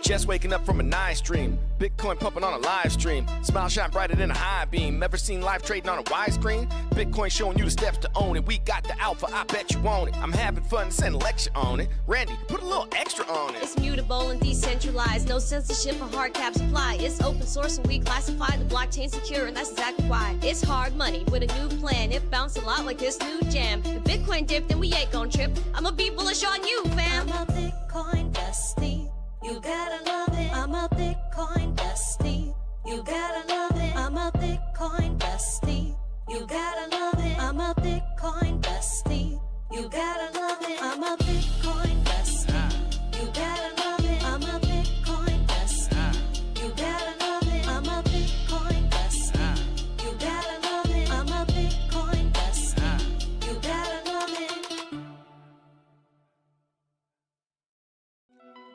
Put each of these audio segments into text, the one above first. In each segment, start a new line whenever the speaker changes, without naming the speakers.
Just waking up from a nice dream. Bitcoin pumping on a live stream. Smile shine brighter than a high beam. Ever seen live trading on a widescreen? Bitcoin showing you the steps to own it. We got the alpha, I bet you want it. I'm having fun, send a lecture on it. Randy, put a little extra on it.
It's mutable and decentralized. No censorship or hard cap supply. It's open source and we classify the blockchain secure, and that's exactly why. It's hard money with a new plan. It bounced a lot like this new jam. If Bitcoin dipped, then we ain't gon' trip. I'ma be bullish on you, fam.
I'm a Bitcoin bestie. You gotta love it. I'm a Bitcoin bestie. You gotta love it. I'm a Bitcoin bestie. You gotta love it. I'm a Bitcoin bestie. You gotta love it. I'm a Bitcoin bestie. You gotta love it. I'm a Bitcoin bestie. You gotta love it. I'm a Bitcoin bestie. You gotta love it. I'm a Bitcoin bestie. You gotta love it.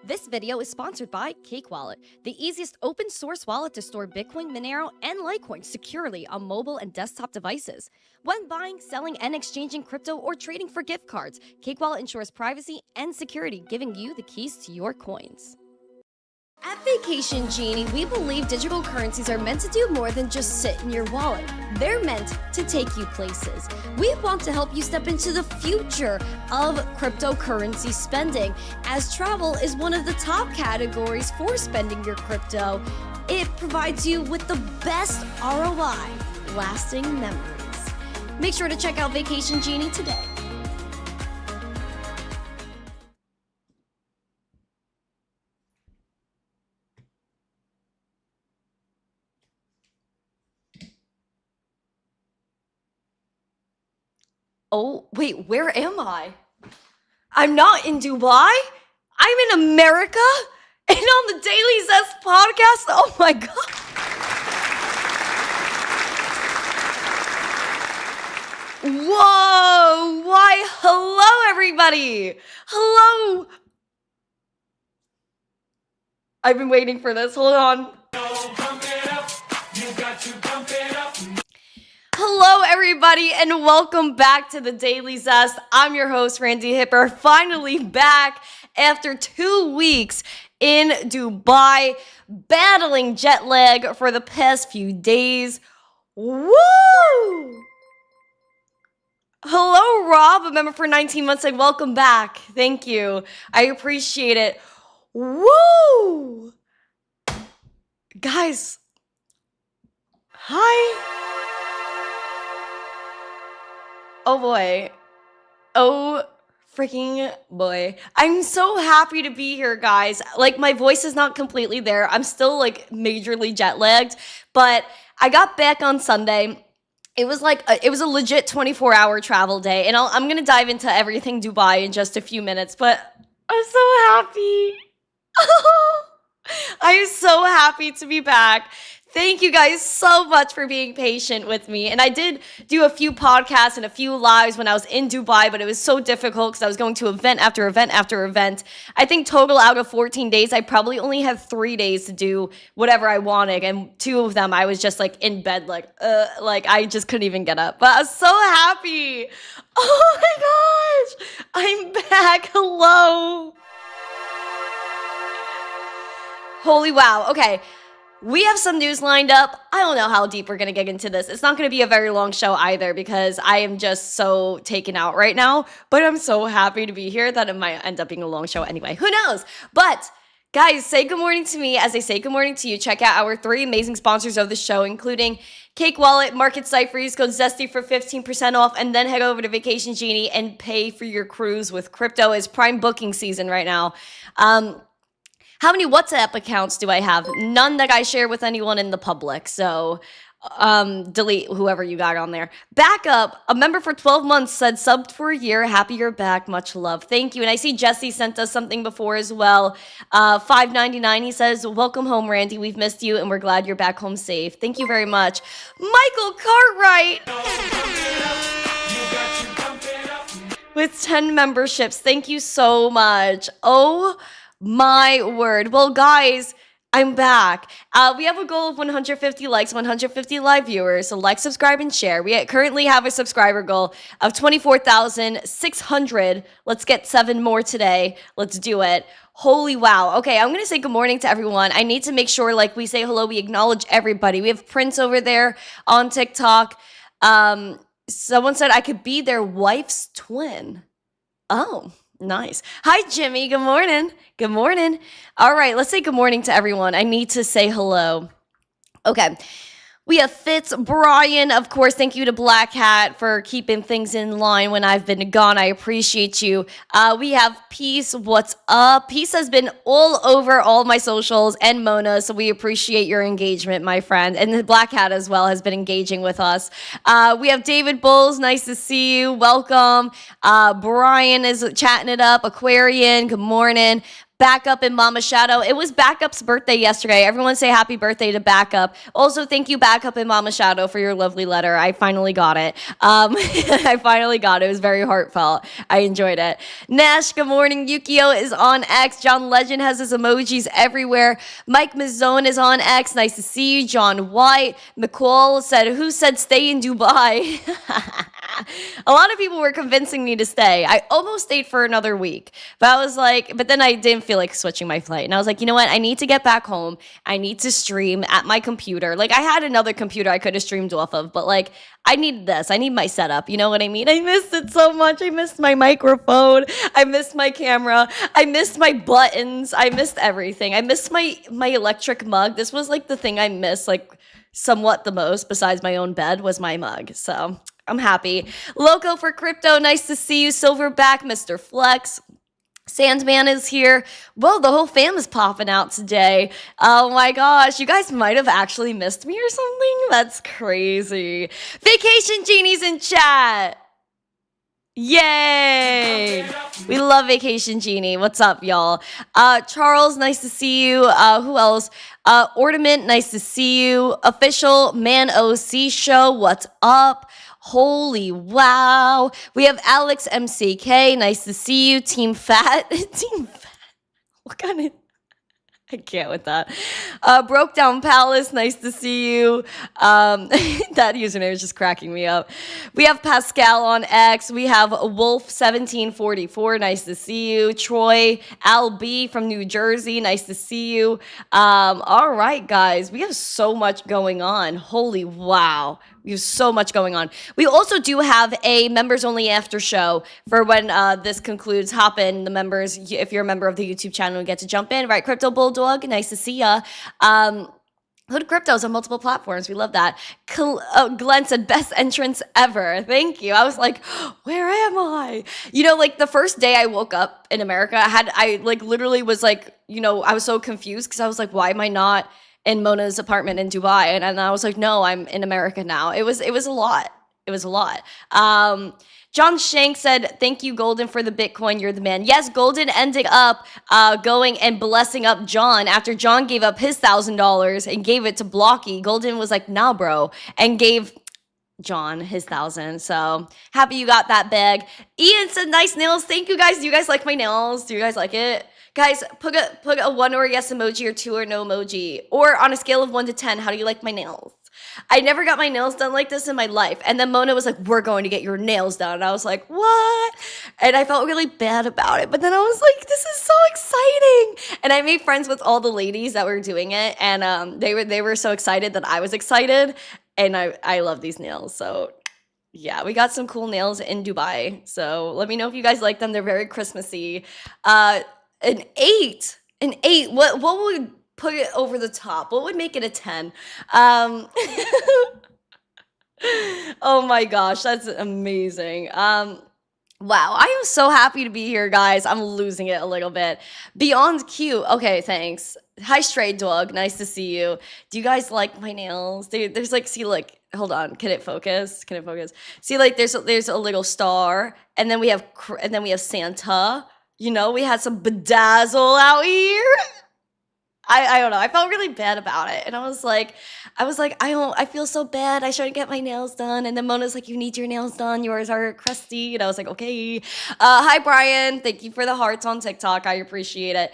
This video is sponsored by Cake Wallet, the easiest open source wallet to store Bitcoin, Monero, and Litecoin securely on mobile and desktop devices. When buying, selling, and exchanging crypto or trading for gift cards, Cake Wallet ensures privacy and security, giving you the keys to your coins. At Vacation Genie, we believe digital currencies are meant to do more than just sit in your wallet. They're meant to take you places. We want to help you step into the future of cryptocurrency spending, as travel is one of the top categories for spending your crypto. It provides you with the best ROI, lasting memories. Make sure to check out Vacation Genie today. Oh, wait, where am I? I'm not in Dubai. I'm in America and on the Daily Zest podcast. Oh my God. Whoa, why, hello everybody. Hello. I've been waiting for this, hold on. Hello, everybody, and welcome back to the Daily Zest. I'm your host, Randi Hipper, finally back after 2 weeks in Dubai, battling jet lag for the past few days. Woo! Hello, Rob, a member for 19 months. Like, welcome back. Thank you. I appreciate it. Woo! Guys, hi. Oh boy. Oh freaking boy. I'm so happy to be here, guys. Like, my voice is not completely there. I'm still like majorly jet lagged, but I got back on Sunday. It was a legit 24-hour travel day, and I'm gonna dive into everything Dubai in just a few minutes, but I'm so happy. I'm so happy to be back. Thank you guys so much for being patient with me. And I did do a few podcasts and a few lives when I was in Dubai, but it was so difficult because I was going to event after event after event. I think total out of 14 days, I probably only had 3 days to do whatever I wanted. And 2 of them, I was just like in bed, like I just couldn't even get up. But I was so happy. Oh my gosh, I'm back. Hello. Holy wow. Okay. We have some news lined up. I don't know how deep we're going to get into this. It's not going to be a very long show either because I am just so taken out right now. But I'm so happy to be here that it might end up being a long show anyway. Who knows? But guys, say good morning to me as I say good morning to you. Check out our 3 amazing sponsors of the show, including Cake Wallet, Market Cipher. Use code ZESTY for 15% off, and then head over to Vacation Genie and pay for your cruise with crypto. It's prime booking season right now. How many WhatsApp accounts do I have? None that I share with anyone in the public. So delete whoever you got on there. Backup, a member for 12 months said subbed for a year. Happy you're back. Much love. Thank you. And I see Jesse sent us something before as well. $5.99. He says, welcome home, Randy. We've missed you and we're glad you're back home safe. Thank you very much. Michael Cartwright with 10 memberships. Thank you so much. Oh my word. Well, guys, I'm back. We have a goal of 150 likes, 150 live viewers. So like, subscribe, and share. We currently have a subscriber goal of 24,600. Let's get 7 more today. Let's do it. Holy wow. Okay, I'm going to say good morning to everyone. I need to make sure like we say hello, we acknowledge everybody. We have Prince over there on TikTok. Someone said I could be their wife's twin. Oh, nice. Hi, Jimmy. Good morning. Good morning. All right, let's say good morning to everyone. I need to say hello. Okay. We have Fitz, Brian, of course. Thank you to Black Hat for keeping things in line when I've been gone. I appreciate you. We have Peace. What's up? Peace has been all over all my socials and Mona, so we appreciate your engagement, my friend. And the Black Hat as well has been engaging with us. We have David Bulls. Nice to see you. Welcome. Brian is chatting it up. Aquarian, good morning. Backup and Mama Shadow. It was Backup's birthday yesterday. Everyone say happy birthday to Backup. Also, thank you, Backup and Mama Shadow, for your lovely letter. I finally got it. I finally got it. It was very heartfelt. I enjoyed it. Nash, good morning. Yukio is on X. John Legend has his emojis everywhere. Mike Mazzone is on X. Nice to see you. John White. McCall said, who said stay in Dubai? A lot of people were convincing me to stay. I almost stayed for another week, but I was like, but then I didn't feel like switching my flight. And I was like, you know what? I need to get back home. I need to stream at my computer. Like, I had another computer I could have streamed off of, but like, I needed this. I need my setup. You know what I mean? I missed it so much. I missed my microphone. I missed my camera. I missed my buttons. I missed everything. I missed my electric mug. This was like the thing I missed, like, somewhat the most, besides my own bed, was my mug. So I'm happy. Loco for crypto, nice to see you. Silverback, Mr. Flex. Sandman is here. Whoa, the whole fam is popping out today. Oh my gosh, you guys might have actually missed me or something. That's crazy. Vacation Genie's in chat. Yay! We love Vacation Genie. What's up, y'all? Charles, nice to see you. Who else? Ornament, nice to see you. Official Man OC Show, what's up? Holy wow. We have Alex MCK, nice to see you. Team Fat. Team Fat. What kind of... I can't with that. Broke Down Palace, nice to see you. That username is just cracking me up. We have Pascal on X. We have Wolf1744, nice to see you. Troy Al B from New Jersey, nice to see you. All right, guys, we have so much going on. Holy wow. We have so much going on. We also do have a members only after show for when this concludes. Hop in, the members, if you're a member of the YouTube channel, you get to jump in, right? Crypto Bulldog, nice to see ya. Hood Cryptos on multiple platforms. We love that. Glenn said, best entrance ever. Thank you. I was like, where am I? You know, like the first day I woke up in America, I like literally was like, you know, I was so confused because I was like, why am I not in Mona's apartment in Dubai? And I was like, no, I'm in America now. It was a lot. It was a lot. John Shank said, thank you, Golden, for the Bitcoin. You're the man. Yes, Golden ended up going and blessing up John after John gave up his $1,000 and gave it to Blocky. Golden was like, nah, bro, and gave John his 1,000. So happy you got that bag. Ian said, nice nails. Thank you, guys. Do you guys like my nails? Do you guys like it? Guys, put a 1 or yes emoji or 2 or no emoji. Or on a scale of 1 to 10, how do you like my nails? I never got my nails done like this in my life. And then Mona was like, we're going to get your nails done. And I was like, what? And I felt really bad about it. But then I was like, this is so exciting. And I made friends with all the ladies that were doing it. And they were so excited that I was excited. And I love these nails. So yeah, we got some cool nails in Dubai. So let me know if you guys like them. They're very Christmassy. An 8. What would put it over the top? What would make it a 10? Oh my gosh, that's amazing. Wow, I am so happy to be here, guys. I'm losing it a little bit. Beyond cute. Okay, thanks. Hi, Stray Dog. Nice to see you. Do you guys like my nails? There's like, see, like, hold on. Can it focus? Can it focus? See, like, there's a little star, and then we have Santa. You know, we had some bedazzle out here. I don't know. I felt really bad about it. And I was like, I feel so bad. I shouldn't get my nails done. And then Mona's like, you need your nails done. Yours are crusty. And I was like, okay. Hi, Brian. Thank you for the hearts on TikTok. I appreciate it.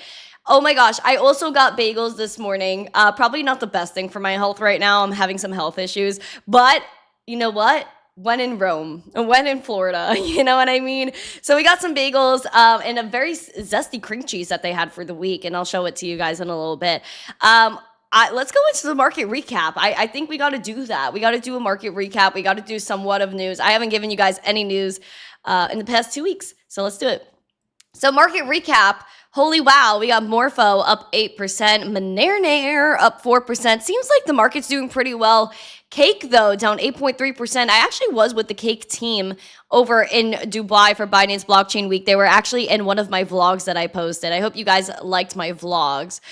Oh my gosh, I also got bagels this morning. Probably not the best thing for my health right now. I'm having some health issues, but you know what? When in Rome, when in Florida, you know what I mean? So we got some bagels and a very zesty cream cheese that they had for the week, and I'll show it to you guys in a little bit. Let's go into the market recap. I think we got to do that. We got to do a market recap. We got to do somewhat of news. I haven't given you guys any news in the past 2 weeks, so let's do it. So market recap. Holy wow, we got Morpho up 8%, Monero up 4%. Seems like the market's doing pretty well. Cake, though, down 8.3%. I actually was with the Cake team over in Dubai for Binance Blockchain Week. They were actually in one of my vlogs that I posted. I hope you guys liked my vlogs.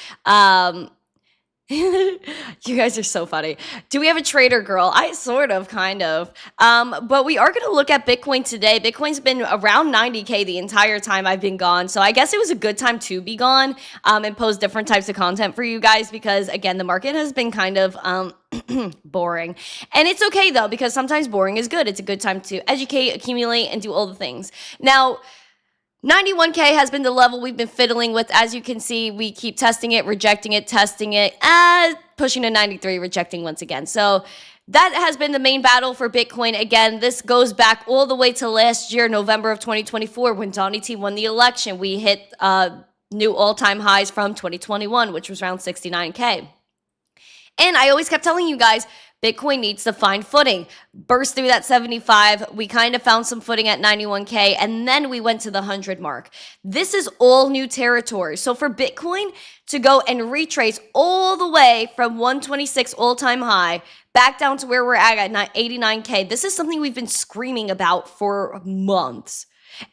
You guys are so funny. Do we have a trader girl? I sort of, kind of. But we are going to look at Bitcoin today. Bitcoin's been around 90K the entire time I've been gone. So I guess it was a good time to be gone and post different types of content for you guys because, again, the market has been kind of boring. And it's okay, though, because sometimes boring is good. It's a good time to educate, accumulate, and do all the things. Now, 91K has been the level we've been fiddling with. As you can see, we keep testing it, rejecting it, testing it, pushing to 93, rejecting once again. So that has been the main battle for Bitcoin. Again, this goes back all the way to last year, November of 2024, when Donnie T won the election. We hit new all-time highs from 2021, which was around 69K. And I always kept telling you guys, Bitcoin needs to find footing. Burst through that 75. We kind of found some footing at 91K, and then we went to the 100 mark. This is all new territory. So for Bitcoin to go and retrace all the way from 126 all-time high back down to where we're at 89K, this is something we've been screaming about for months.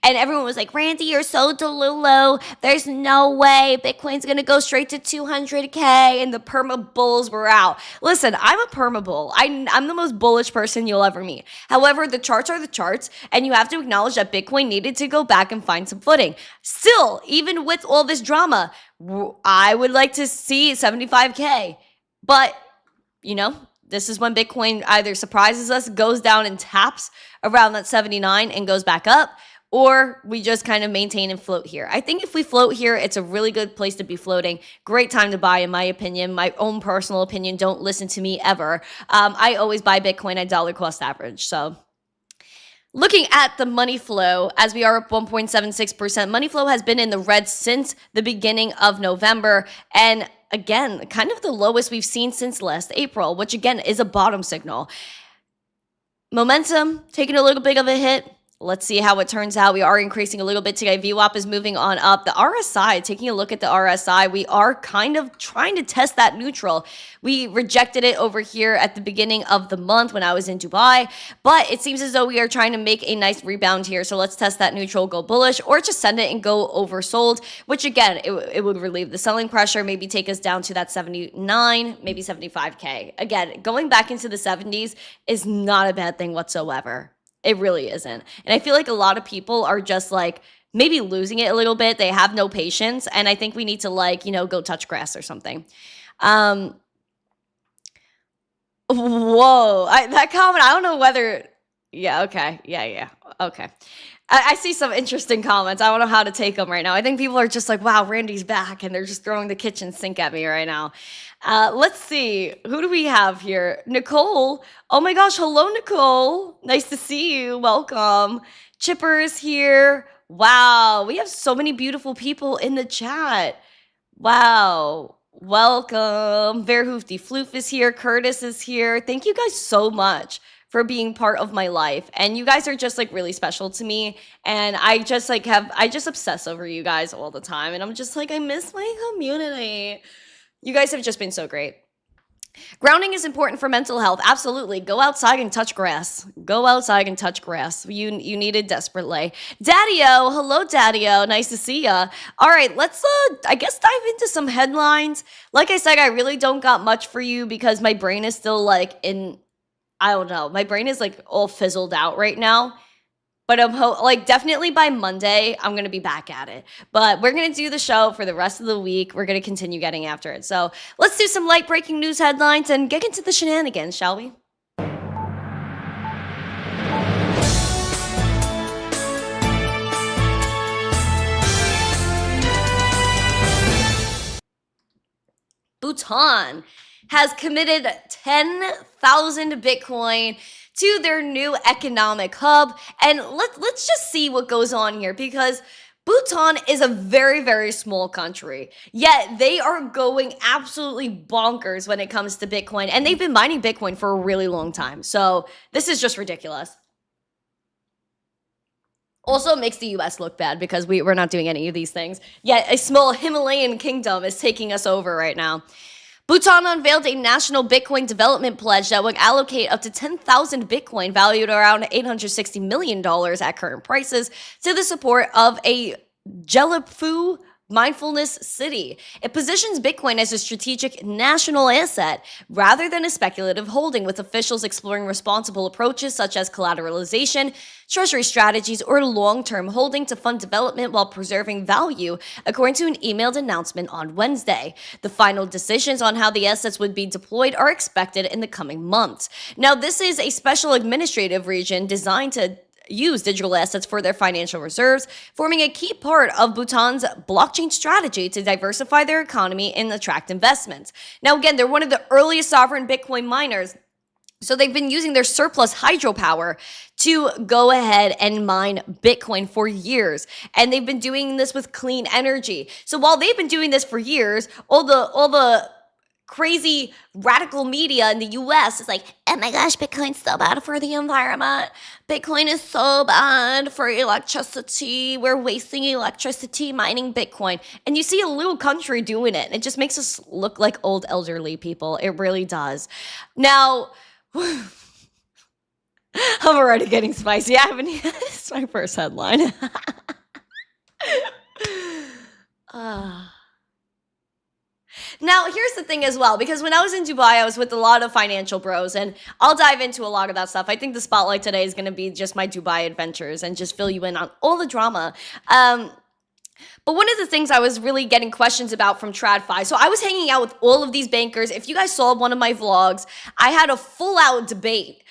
And everyone was like, Randy, you're so delulu. There's no way Bitcoin's going to go straight to 200K. And the perma bulls were out. Listen, I'm a perma bull. I'm the most bullish person you'll ever meet. However, the charts are the charts. And you have to acknowledge that Bitcoin needed to go back and find some footing. Still, even with all this drama, I would like to see 75K. But, you know, this is when Bitcoin either surprises us, goes down and taps around that 79 and goes back up, or we just kind of maintain and float here. I think if we float here, it's a really good place to be floating. Great time to buy, in my opinion. My own personal opinion. Don't listen to me ever. I always buy Bitcoin at dollar cost average. So looking at the money flow, as we are up 1.76%, money flow has been in the red since the beginning of November. And again, kind of the lowest we've seen since last April, which again is a bottom signal. Momentum taking a little bit of a hit. Let's see how it turns out. We are increasing a little bit today. VWAP is moving on up. The RSI, taking a look at the RSI, we are kind of trying to test that neutral. We rejected it over here at the beginning of the month when I was in Dubai, but it seems as though we are trying to make a nice rebound here. So let's test that neutral, go bullish, or just send it and go oversold, which again, it would relieve the selling pressure, maybe take us down to that 79, maybe 75K. Again, going back into the 70s is not a bad thing whatsoever. It really isn't. And I feel like a lot of people are just like maybe losing it a little bit. They have no patience. And I think we need to like, you know, go touch grass or something. Whoa. That comment, I don't know whether. Yeah, okay. Yeah. Okay. I see some interesting comments. I don't know how to take them right now. I think people are just like, wow, Randy's back. And they're just throwing the kitchen sink at me right now. Let's see. Who do we have here? Nicole. Oh my gosh. Hello, Nicole. Nice to see you. Welcome. Chipper is here. Wow. We have so many beautiful people in the chat. Wow. Welcome. Verhoofdy Floof is here. Curtis is here. Thank you guys so much for being part of my life. And you guys are just like really special to me. And I just like I just obsess over you guys all the time. And I'm just like, I miss my community. You guys have just been so great. Grounding is important for mental health. Absolutely. Go outside and touch grass. Go outside and touch grass. You need it desperately. Daddy-O. Hello, Daddy-O. Nice to see ya. All right, let's, I guess, dive into some headlines. Like I said, I really don't got much for you because my brain is still like in, I don't know. My brain is like all fizzled out right now. But I'm like definitely by Monday, I'm going to be back at it. But we're going to do the show for the rest of the week. We're going to continue getting after it. So let's do some light breaking news headlines and get into the shenanigans, shall we? Bhutan has committed 10,000 Bitcoin to their new economic hub. And let's just see what goes on here, because Bhutan is a very, very small country, yet they are going absolutely bonkers when it comes to Bitcoin. And they've been mining Bitcoin for a really long time. So this is just ridiculous. Also, it makes the US look bad because we're not doing any of these things. Yet a small Himalayan kingdom is taking us over right now. Bhutan unveiled a national Bitcoin development pledge that would allocate up to 10,000 Bitcoin, valued around $860 million at current prices, to the support of a Jelapfu mindfulness city. It positions Bitcoin as a strategic national asset rather than a speculative holding, with officials exploring responsible approaches such as collateralization, treasury strategies, or long-term holding to fund development while preserving value, according to an emailed announcement on Wednesday. The final decisions on how the assets would be deployed are expected in the coming months. Now, this is a special administrative region designed to use digital assets for their financial reserves, forming a key part of Bhutan's blockchain strategy to diversify their economy and attract investments. Now, again, they're one of the earliest sovereign Bitcoin miners, so they've been using their surplus hydropower to go ahead and mine Bitcoin for years. And they've been doing this with clean energy. So while they've been doing this for years, all the crazy radical media in the US is like, oh my gosh, Bitcoin's so bad for the environment. Bitcoin is so bad for electricity. We're wasting electricity mining Bitcoin. And you see a little country doing it. It just makes us look like old elderly people. It really does. Now, I'm already getting spicy. It's my first headline. Now, here's the thing as well, because when I was in Dubai, I was with a lot of financial bros, and I'll dive into a lot of that stuff. I think the spotlight today is going to be just my Dubai adventures and just fill you in on all the drama. But one of the things I was really getting questions about from TradFi, so I was hanging out with all of these bankers. If you guys saw one of my vlogs, I had a full-out debate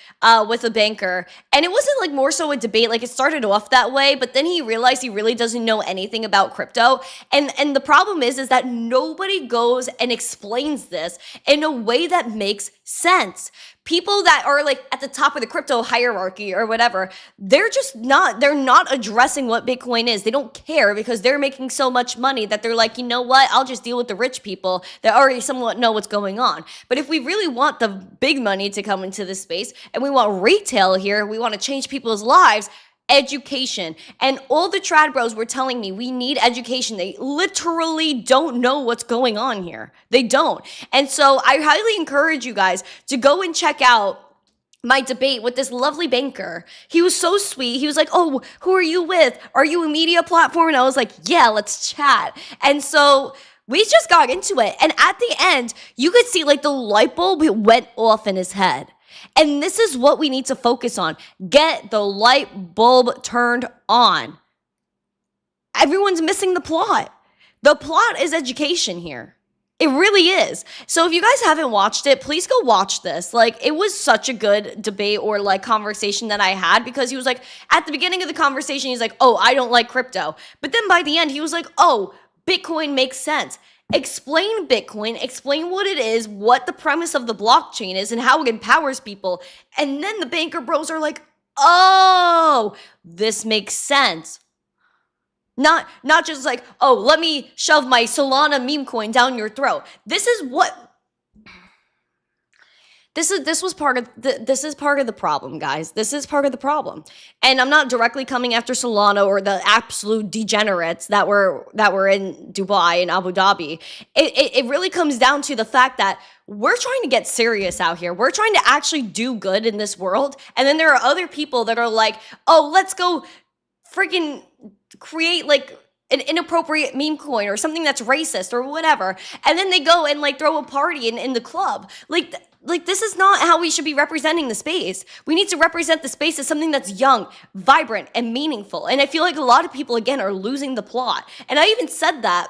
with a banker, and it wasn't like more so a debate, like it started off that way, but then he realized he really doesn't know anything about crypto, and the problem is that nobody goes and explains this in a way that makes sense. People that are like at the top of the crypto hierarchy or whatever, they're not addressing what Bitcoin is. They don't care because they're making so much money that they're like, you know what, I'll just deal with the rich people that already somewhat know what's going on. But if we really want the big money to come into this space and we want retail here, we want to change people's lives, education. And all the trad bros were telling me we need education. They literally don't know what's going on here. They don't. And so I highly encourage you guys to go and check out my debate with this lovely banker. He was so sweet. He was like, oh, who are you with? Are you a media platform? And I was like, yeah, let's chat. And so we just got into it. And at the end, you could see like the light bulb went off in his head. And this is what we need to focus on. Get the light bulb turned on. Everyone's missing the plot. The plot is education here. It really is. So if you guys haven't watched it, please go watch this. Like, it was such a good debate or like conversation that I had, because he was like, at the beginning of the conversation, he's like, oh, I don't like crypto. But then by the end, he was like, oh, Bitcoin makes sense. Explain Bitcoin, explain what it is, what the premise of the blockchain is, and how it empowers people. And then the banker bros are like, oh, this makes sense. Not just like, oh, let me shove my Solana meme coin down your throat. This is part of the problem, guys. This is part of the problem. And I'm not directly coming after Solana or the absolute degenerates that were in Dubai and Abu Dhabi. It really comes down to the fact that we're trying to get serious out here. We're trying to actually do good in this world. And then there are other people that are like, oh, let's go freaking create like an inappropriate meme coin or something that's racist or whatever. And then they go and like throw a party in the club. Like this is not how we should be representing the space. We need to represent the space as something that's young, vibrant, and meaningful. And I feel like a lot of people, again, are losing the plot. And I even said that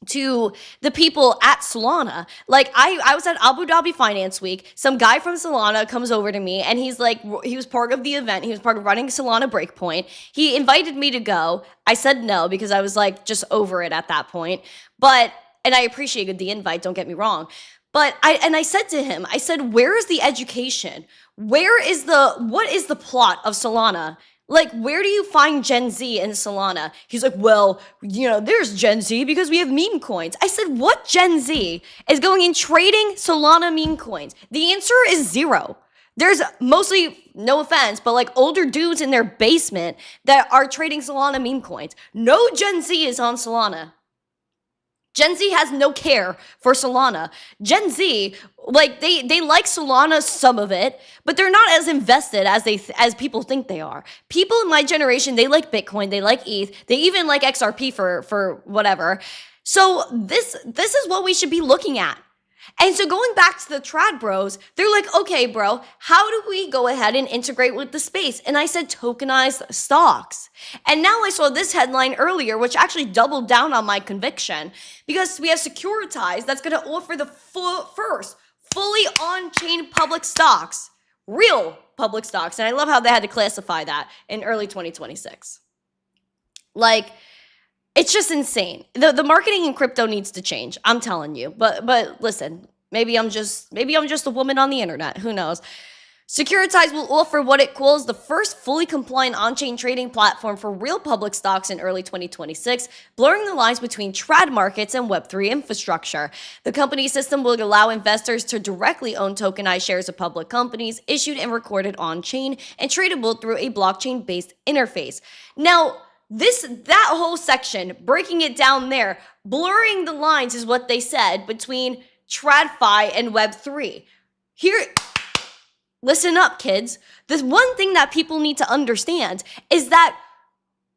to the people at Solana. Like, I was at Abu Dhabi Finance Week. Some guy from Solana comes over to me, and he's like, he was part of the event. He was part of running Solana Breakpoint. He invited me to go. I said no, because I was like just over it at that point. But And I appreciated the invite, don't get me wrong. But I said to him, I said, where is the education? What is the plot of Solana? Like, where do you find Gen Z in Solana? He's like, well, there's Gen Z because we have meme coins. I said, what Gen Z is going and trading Solana meme coins? The answer is zero. There's mostly, no offense, but like older dudes in their basement that are trading Solana meme coins. No Gen Z is on Solana. Gen Z has no care for Solana. Gen Z, like they like Solana, some of it, but they're not as invested as people think they are. People in my generation, they like Bitcoin, they like ETH, they even like XRP for whatever. So this is what we should be looking at. And so going back to the trad bros, they're like, okay, bro, how do we go ahead and integrate with the space? And I said, tokenized stocks. And now I saw this headline earlier, which actually doubled down on my conviction, because we have Securitize that's going to offer the first fully on-chain public stocks, real public stocks. And I love how they had to classify that in early 2026. Like, it's just insane. The marketing in crypto needs to change. I'm telling you. But listen, maybe I'm just a woman on the internet. Who knows? Securitize will offer what it calls the first fully compliant on-chain trading platform for real public stocks in early 2026, blurring the lines between trad markets and Web3 infrastructure. The company system will allow investors to directly own tokenized shares of public companies issued and recorded on-chain and tradable through a blockchain-based interface. Now, that whole section, breaking it down there, blurring the lines is what they said between TradFi and Web3. Here, listen up, kids. The one thing that people need to understand is that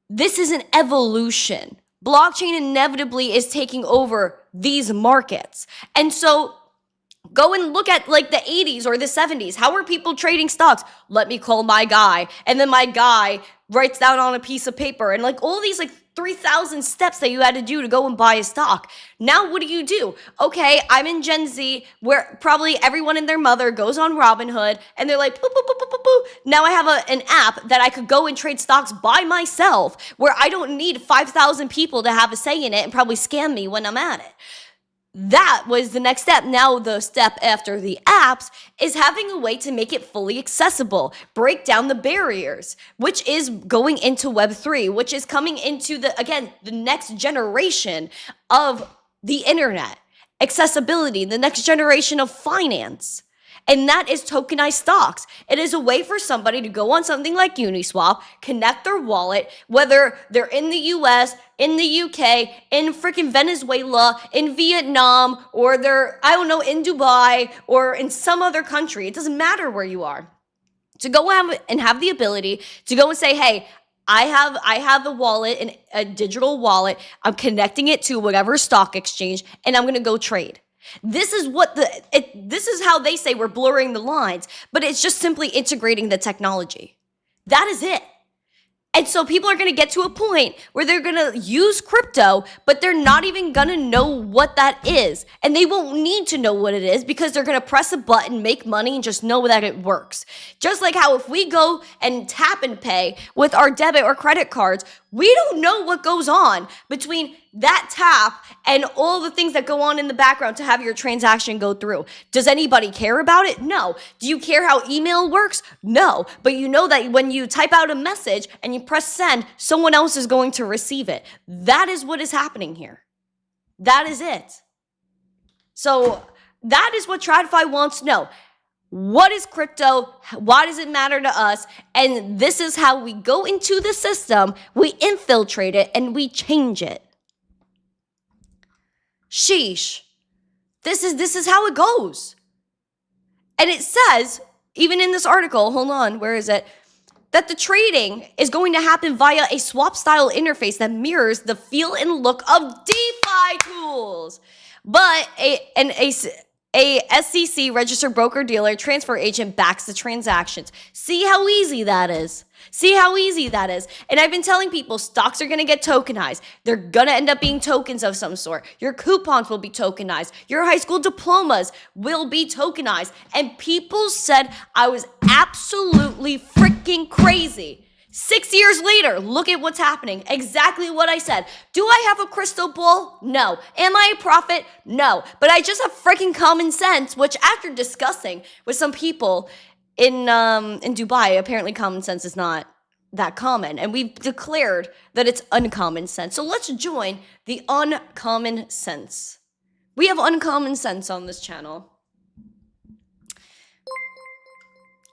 this is an evolution. Blockchain inevitably is taking over these markets. And so go and look at like the 80s or the 70s. How were people trading stocks? Let me call my guy. And then my guy writes down on a piece of paper, and like all these like 3,000 steps that you had to do to go and buy a stock. Now what do? Okay, I'm in Gen Z where probably everyone and their mother goes on Robinhood and they're like, boop, boop, boop, boop, boop, boop. Now I have an app that I could go and trade stocks by myself where I don't need 5,000 people to have a say in it and probably scam me when I'm at it. That was the next step. Now the step after the apps is having a way to make it fully accessible, break down the barriers, which is going into Web3, which is coming into the next generation of the internet, accessibility, the next generation of finance. And that is tokenized stocks. It is a way for somebody to go on something like Uniswap, connect their wallet, whether they're in the US, in the UK, in freaking Venezuela, in Vietnam, or they're, in Dubai, or in some other country. It doesn't matter where you are. To go and have the ability to go and say, hey, I have a wallet, a digital wallet. I'm connecting it to whatever stock exchange, and I'm going to go trade. This is how they say we're blurring the lines, but it's just simply integrating the technology. That is it. And so people are going to get to a point where they're going to use crypto, but they're not even going to know what that is. And they won't need to know what it is because they're going to press a button, make money, and just know that it works. Just like how if we go and tap and pay with our debit or credit cards, we don't know what goes on between that tap and all the things that go on in the background to have your transaction go through. Does anybody care about it? No. Do you care how email works? No. But you know that when you type out a message and you press send, someone else is going to receive it. That is what is happening here. That is it. So that is what TradFi wants to know. What is crypto? Why does it matter to us? And this is how we go into the system, we infiltrate it, and we change it. Sheesh. This is how it goes. And it says, even in this article, hold on, where is it? That the trading is going to happen via a swap-style interface that mirrors the feel and look of DeFi tools. But a SEC registered broker-dealer transfer agent backs the transactions. See how easy that is. See how easy that is. And I've been telling people stocks are going to get tokenized. They're going to end up being tokens of some sort. Your coupons will be tokenized. Your high school diplomas will be tokenized. And people said I was absolutely freaking crazy 6 years later, look at what's happening. Exactly what I said. Do I have a crystal ball? No. Am I a prophet? No. But I just have freaking common sense, which after discussing with some people in Dubai, apparently common sense is not that common. And we've declared that it's uncommon sense. So let's join the uncommon sense. We have uncommon sense on this channel.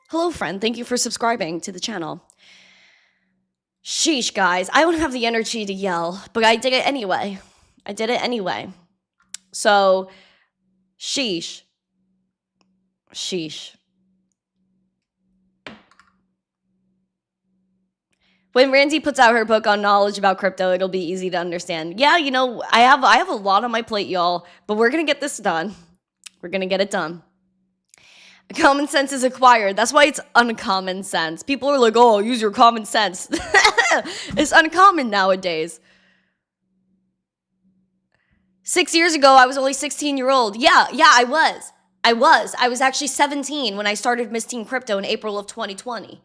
Hello, friend. Thank you for subscribing to the channel. Sheesh, guys. I don't have the energy to yell, but I did it anyway. So, sheesh. Sheesh. When Randi puts out her book on knowledge about crypto, it'll be easy to understand. Yeah, you know, I have a lot on my plate, y'all, but we're going to get this done. We're going to get it done. Common sense is acquired. That's why it's uncommon sense. People are like, oh, use your common sense. It's uncommon nowadays. 6 years ago, I was only 16-year-old. Yeah, I was. I was actually 17 when I started missteencrypto in April of 2020.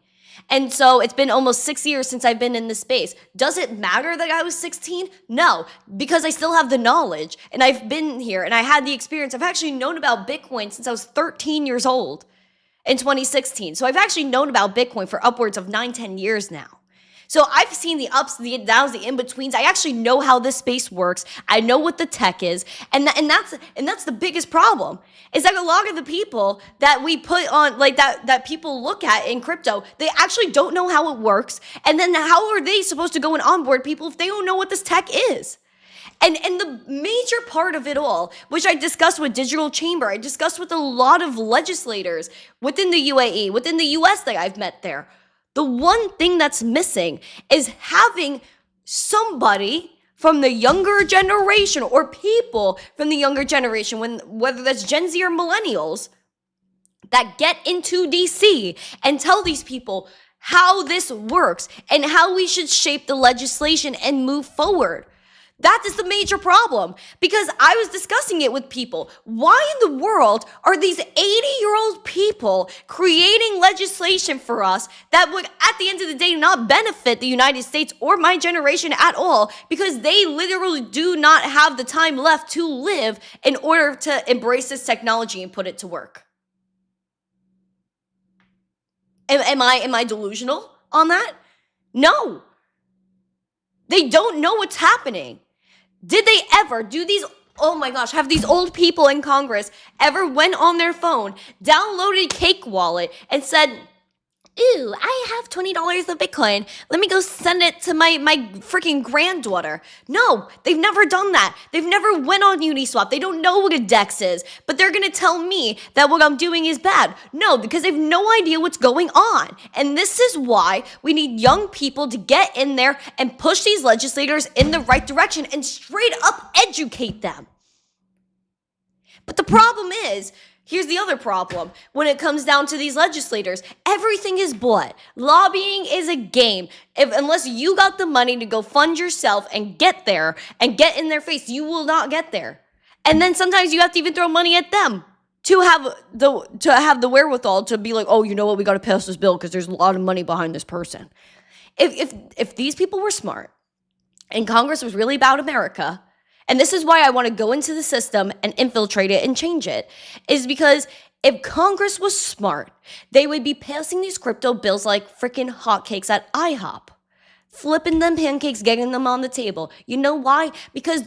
And so it's been almost 6 years since I've been in this space. Does it matter that I was 16? No, because I still have the knowledge and I've been here and I had the experience. I've actually known about Bitcoin since I was 13 years old in 2016. So I've actually known about Bitcoin for upwards of 9-10 years now. So I've seen the ups, the downs, the in-betweens. I actually know how this space works. I know what the tech is. And that's the biggest problem. Is that a lot of the people that we put on, like that people look at in crypto, they actually don't know how it works. And then how are they supposed to go and onboard people if they don't know what this tech is? And the major part of it all, which I discussed with Digital Chamber, I discussed with a lot of legislators within the UAE, within the US that I've met there. The one thing that's missing is having somebody from the younger generation or people from the younger generation, whether that's Gen Z or millennials, that get into DC and tell these people how this works and how we should shape the legislation and move forward. That is the major problem, because I was discussing it with people. Why in the world are these 80-year-old people creating legislation for us that would, at the end of the day, not benefit the United States or my generation at all, because they literally do not have the time left to live in order to embrace this technology and put it to work? Am I delusional on that? No. They don't know what's happening. Did they ever do these, oh my gosh, have these old people in Congress ever went on their phone, downloaded Cake Wallet, and said, ooh, I have $20 of Bitcoin. Let me go send it to my freaking granddaughter. No, they've never done that. They've never went on Uniswap. They don't know what a DEX is, but they're going to tell me that what I'm doing is bad. No, because they have no idea what's going on. And this is why we need young people to get in there and push these legislators in the right direction and straight up educate them. But the problem is, here's the other problem when it comes down to these legislators. Everything is bought. Lobbying is a game. Unless you got the money to go fund yourself and get there and get in their face, you will not get there. And then sometimes you have to even throw money at them to have the wherewithal to be like, oh, you know what, we got to pass this bill because there's a lot of money behind this person. If these people were smart and Congress was really about America, and this is why I want to go into the system and infiltrate it and change it, is because if Congress was smart, they would be passing these crypto bills like freaking hotcakes at IHOP. Flipping them pancakes, getting them on the table. You know why? Because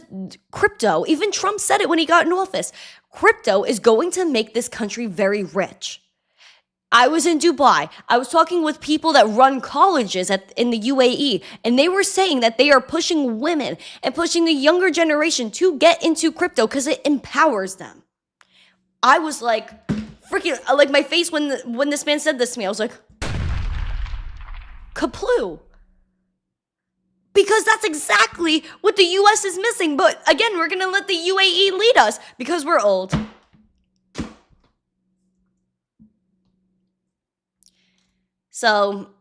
crypto, even Trump said it when he got in office, crypto is going to make this country very rich. I was in Dubai. I was talking with people that run colleges in the UAE, and they were saying that they are pushing women and pushing the younger generation to get into crypto because it empowers them. I was like, freaking, like my face when this man said this to me, I was like, kaplu. Because that's exactly what the US is missing. But again, we're going to let the UAE lead us because we're old. So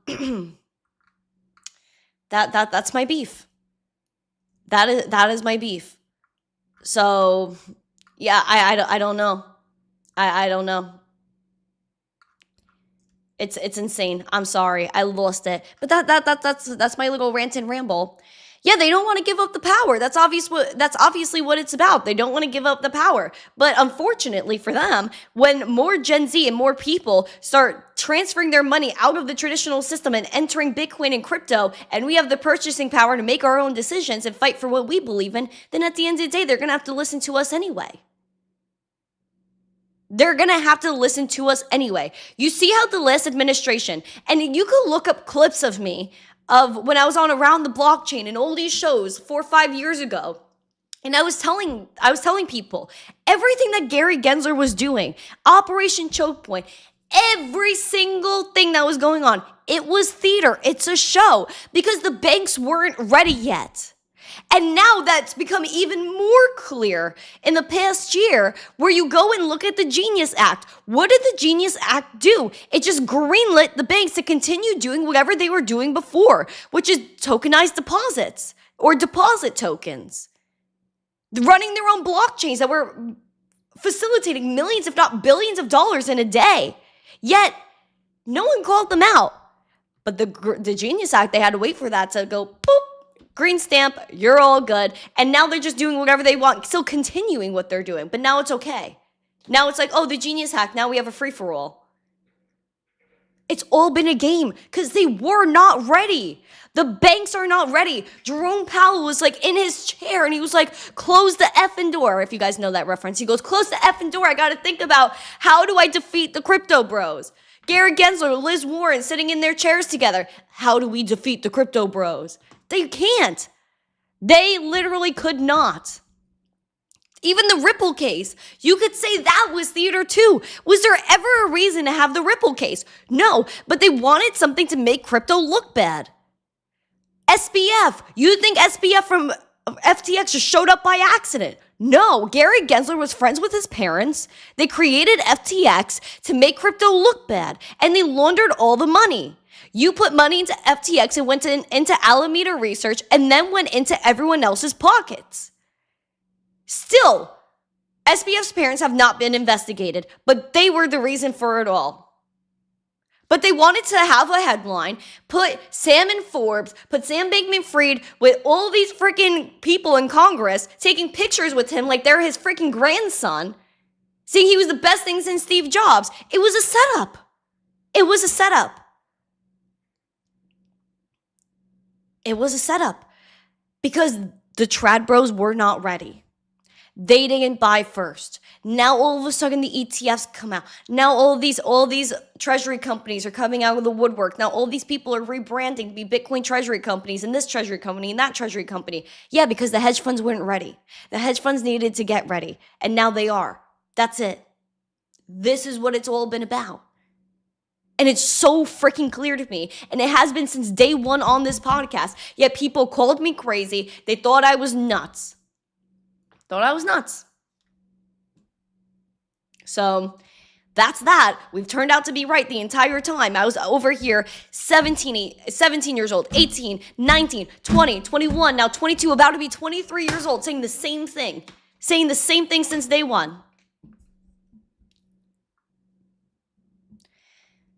that's my beef. That is my beef. So yeah, I don't know. I don't know. It's insane. I'm sorry. I lost it. But that's my little rant and ramble. Yeah, they don't want to give up the power. That's obviously what it's about. They don't want to give up the power. But unfortunately for them, when more Gen Z and more people start transferring their money out of the traditional system and entering Bitcoin and crypto, and we have the purchasing power to make our own decisions and fight for what we believe in, then at the end of the day, they're going to have to listen to us anyway. They're going to have to listen to us anyway. You see how the last administration, and you could look up clips of me of when I was on Around the Blockchain and all these shows 4 or 5 years ago. And I was telling people everything that Gary Gensler was doing, Operation Choke Point, every single thing that was going on, it was theater. It's a show because the banks weren't ready yet. And now that's become even more clear in the past year where you go and look at the Genius Act. What did the Genius Act do? It just greenlit the banks to continue doing whatever they were doing before, which is tokenized deposits or deposit tokens. Running their own blockchains that were facilitating millions, if not billions of dollars in a day. Yet, no one called them out. But the Genius Act, they had to wait for that to go boop. Green stamp, you're all good. And now they're just doing whatever they want, still continuing what they're doing. But now it's okay. Now it's like, oh, the Genius Hack, now we have a free-for-all. It's all been a game because they were not ready. The banks are not ready. Jerome Powell was like in his chair and he was like, close the effing door. If you guys know that reference, he goes, close the effing door. I got to think about how do I defeat the crypto bros? Gary Gensler, Liz Warren sitting in their chairs together. How do we defeat the crypto bros? They can't. They literally could not. Even the Ripple case, you could say that was theater too. Was there ever a reason to have the Ripple case? No, but they wanted something to make crypto look bad. SBF, you think SBF from FTX just showed up by accident? No, Gary Gensler was friends with his parents. They created FTX to make crypto look bad, and they laundered all the money. You put money into FTX and went into Alameda Research and then went into everyone else's pockets. Still, SBF's parents have not been investigated, but they were the reason for it all. But they wanted to have a headline, put Sam in Forbes, put Sam Bankman-Fried with all these freaking people in Congress, taking pictures with him like they're his freaking grandson, saying he was the best thing since Steve Jobs. It was a setup. It was a setup. It was a setup because the trad bros were not ready. They didn't buy first. Now all of a sudden the ETFs come out. Now all these treasury companies are coming out of the woodwork. Now all these people are rebranding to be Bitcoin treasury companies and this treasury company and that treasury company. Yeah, because the hedge funds weren't ready. The hedge funds needed to get ready. And now they are. That's it. This is what it's all been about. And it's so freaking clear to me. And it has been since day one on this podcast. Yet people called me crazy. They thought I was nuts. So that's that. We've turned out to be right the entire time. I was over here 17 years old, 18, 19, 20, 21, now 22, about to be 23 years old, saying the same thing since day one.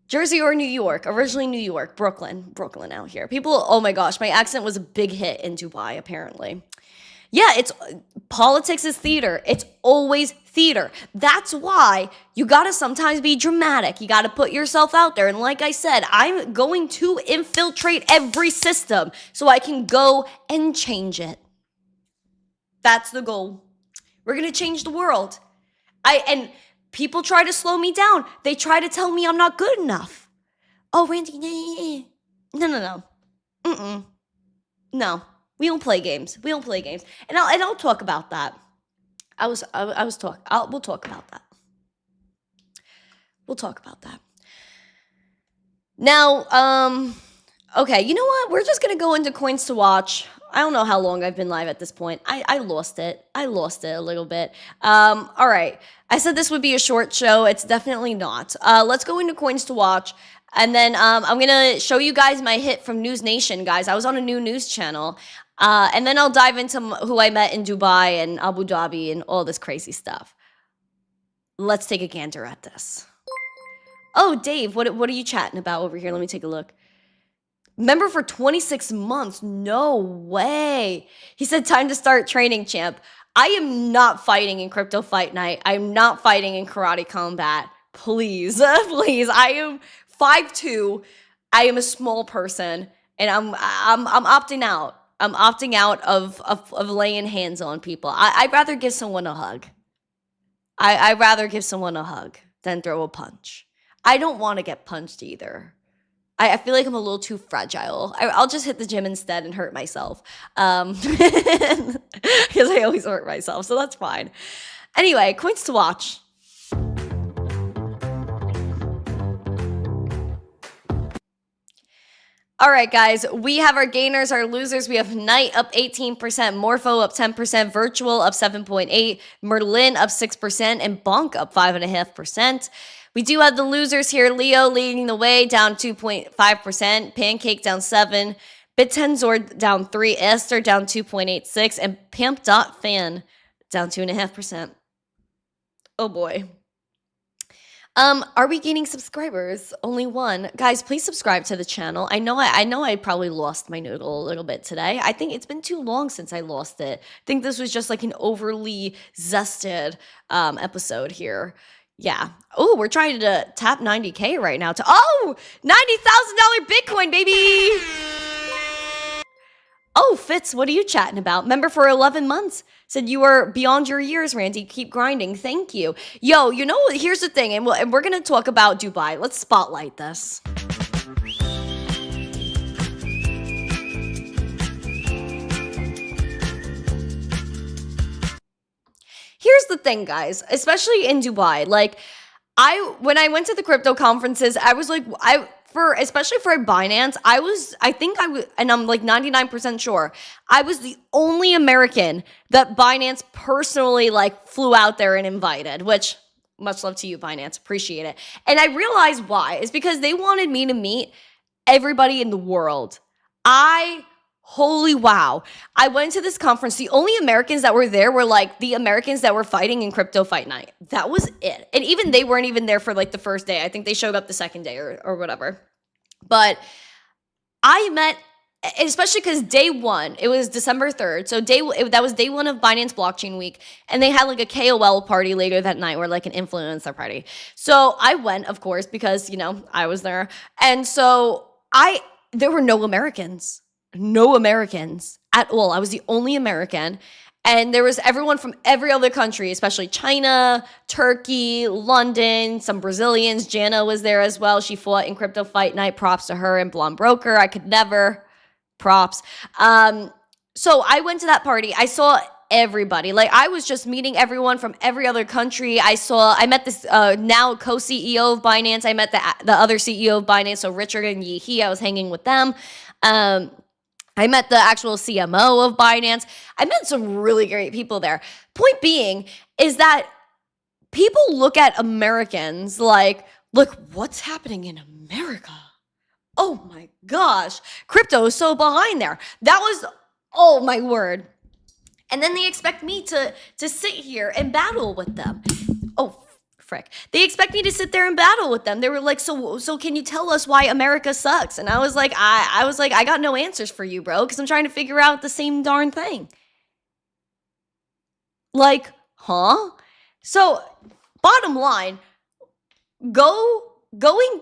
Jersey or New York? Originally New York, Brooklyn out here. People, oh my gosh, my accent was a big hit in Dubai, apparently. Yeah, politics is theater. It's always theater. That's why you gotta sometimes be dramatic. You gotta put yourself out there. And like I said, I'm going to infiltrate every system so I can go and change it. That's the goal. We're gonna change the world. And people try to slow me down. They try to tell me I'm not good enough. Oh, Randy, no. No. We don't play games. And I'll talk about that. We'll talk about that. Now, okay, you know what? We're just gonna go into coins to watch. I don't know how long I've been live at this point. I lost it a little bit. All right. I said this would be a short show. It's definitely not. Let's go into coins to watch. And then I'm going to show you guys my hit from News Nation, guys. I was on a new news channel. And then I'll dive into who I met in Dubai and Abu Dhabi and all this crazy stuff. Let's take a gander at this. Oh, Dave, what are you chatting about over here? Let me take a look. Member for 26 months. No way. He said, time to start training, champ. I am not fighting in Crypto Fight Night. I'm not fighting in Karate Combat. Please, please. I am 5'2". I am a small person, and I'm opting out. I'm opting out of laying hands on people. I'd rather give someone a hug. I'd rather give someone a hug than throw a punch. I don't want to get punched either. I feel like I'm a little too fragile. I'll just hit the gym instead and hurt myself. Because I always hurt myself, so that's fine. Anyway, coins to watch. All right, guys, we have our gainers, our losers. We have Knight up 18%, Morpho up 10%, Virtual up 7.8%, Merlin up 6%, and Bonk up 5.5%. We do have the losers here. Leo leading the way, down 2.5%, Pancake down 7%, Bittenzor down 3%, Esther down 2.86%, and Pimp.fan down 2.5%. Oh boy. Are we gaining subscribers? Only one. Guys, please subscribe to the channel. I know I probably lost my noodle a little bit today. I think it's been too long since I lost it. I think this was just like an overly zested episode here. Yeah. Oh, we're trying to tap 90K right now. $90,000 Bitcoin, baby! Oh, Fitz, what are you chatting about? Member for 11 months. Said you are beyond your years, Randy. Keep grinding. Thank you. Yo, you know, here's the thing, and we're going to talk about Dubai. Let's spotlight this. Here's the thing, guys, especially in Dubai. Like, when I went to the crypto conferences, I was like, especially for Binance, and I'm like 99% sure, I was the only American that Binance personally like flew out there and invited, which much love to you, Binance, appreciate it. And I realized why. It's because they wanted me to meet everybody in the world. Holy wow. I went to this conference. The only Americans that were there were like the Americans that were fighting in Crypto Fight Night. That was it. And even they weren't even there for like the first day. I think they showed up the second day or whatever. But I met, especially because day one, it was December 3rd. So that was day one of Binance Blockchain Week. And they had like a KOL party later that night, or like an influencer party. So I went, of course, because, you know, I was there. And so there were no Americans. No Americans at all. I was the only American. And there was everyone from every other country, especially China, Turkey, London, some Brazilians. Jana was there as well. She fought in Crypto Fight Night. Props to her and Blonde Broker. I could never. Props. So I went to that party. I saw everybody. Like, I was just meeting everyone from every other country. I met this now co-CEO of Binance. I met the other CEO of Binance, so Richard and Yehi. I was hanging with them. I met the actual CMO of Binance. I met some really great people there. Point being is that people look at Americans like, look, what's happening in America? Oh my gosh, crypto is so behind there. That was, oh my word. And then they expect me to sit here and battle with them. Oh, frick. They expect me to sit there and battle with them. They were like, so can you tell us why America sucks? And I was like, I got no answers for you, bro, because I'm trying to figure out the same darn thing. Like, huh? So, bottom line, going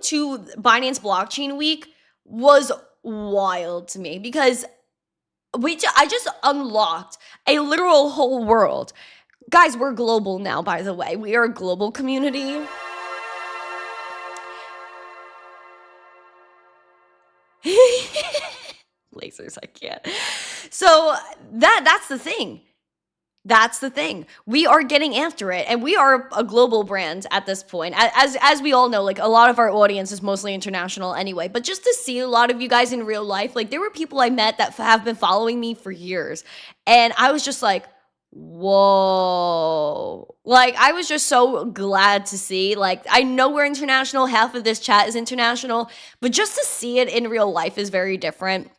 to Binance Blockchain Week was wild to me because I just unlocked a literal whole world. Guys, we're global now, by the way. We are a global community. Lasers, I can't. So that's the thing. That's the thing. We are getting after it, and we are a global brand at this point. As we all know, like, a lot of our audience is mostly international anyway. But just to see a lot of you guys in real life, like, there were people I met that have been following me for years, and I was just like, whoa. Like, I was just so glad to see. Like, I know we're international. Half of this chat is international, but just to see it in real life is very different.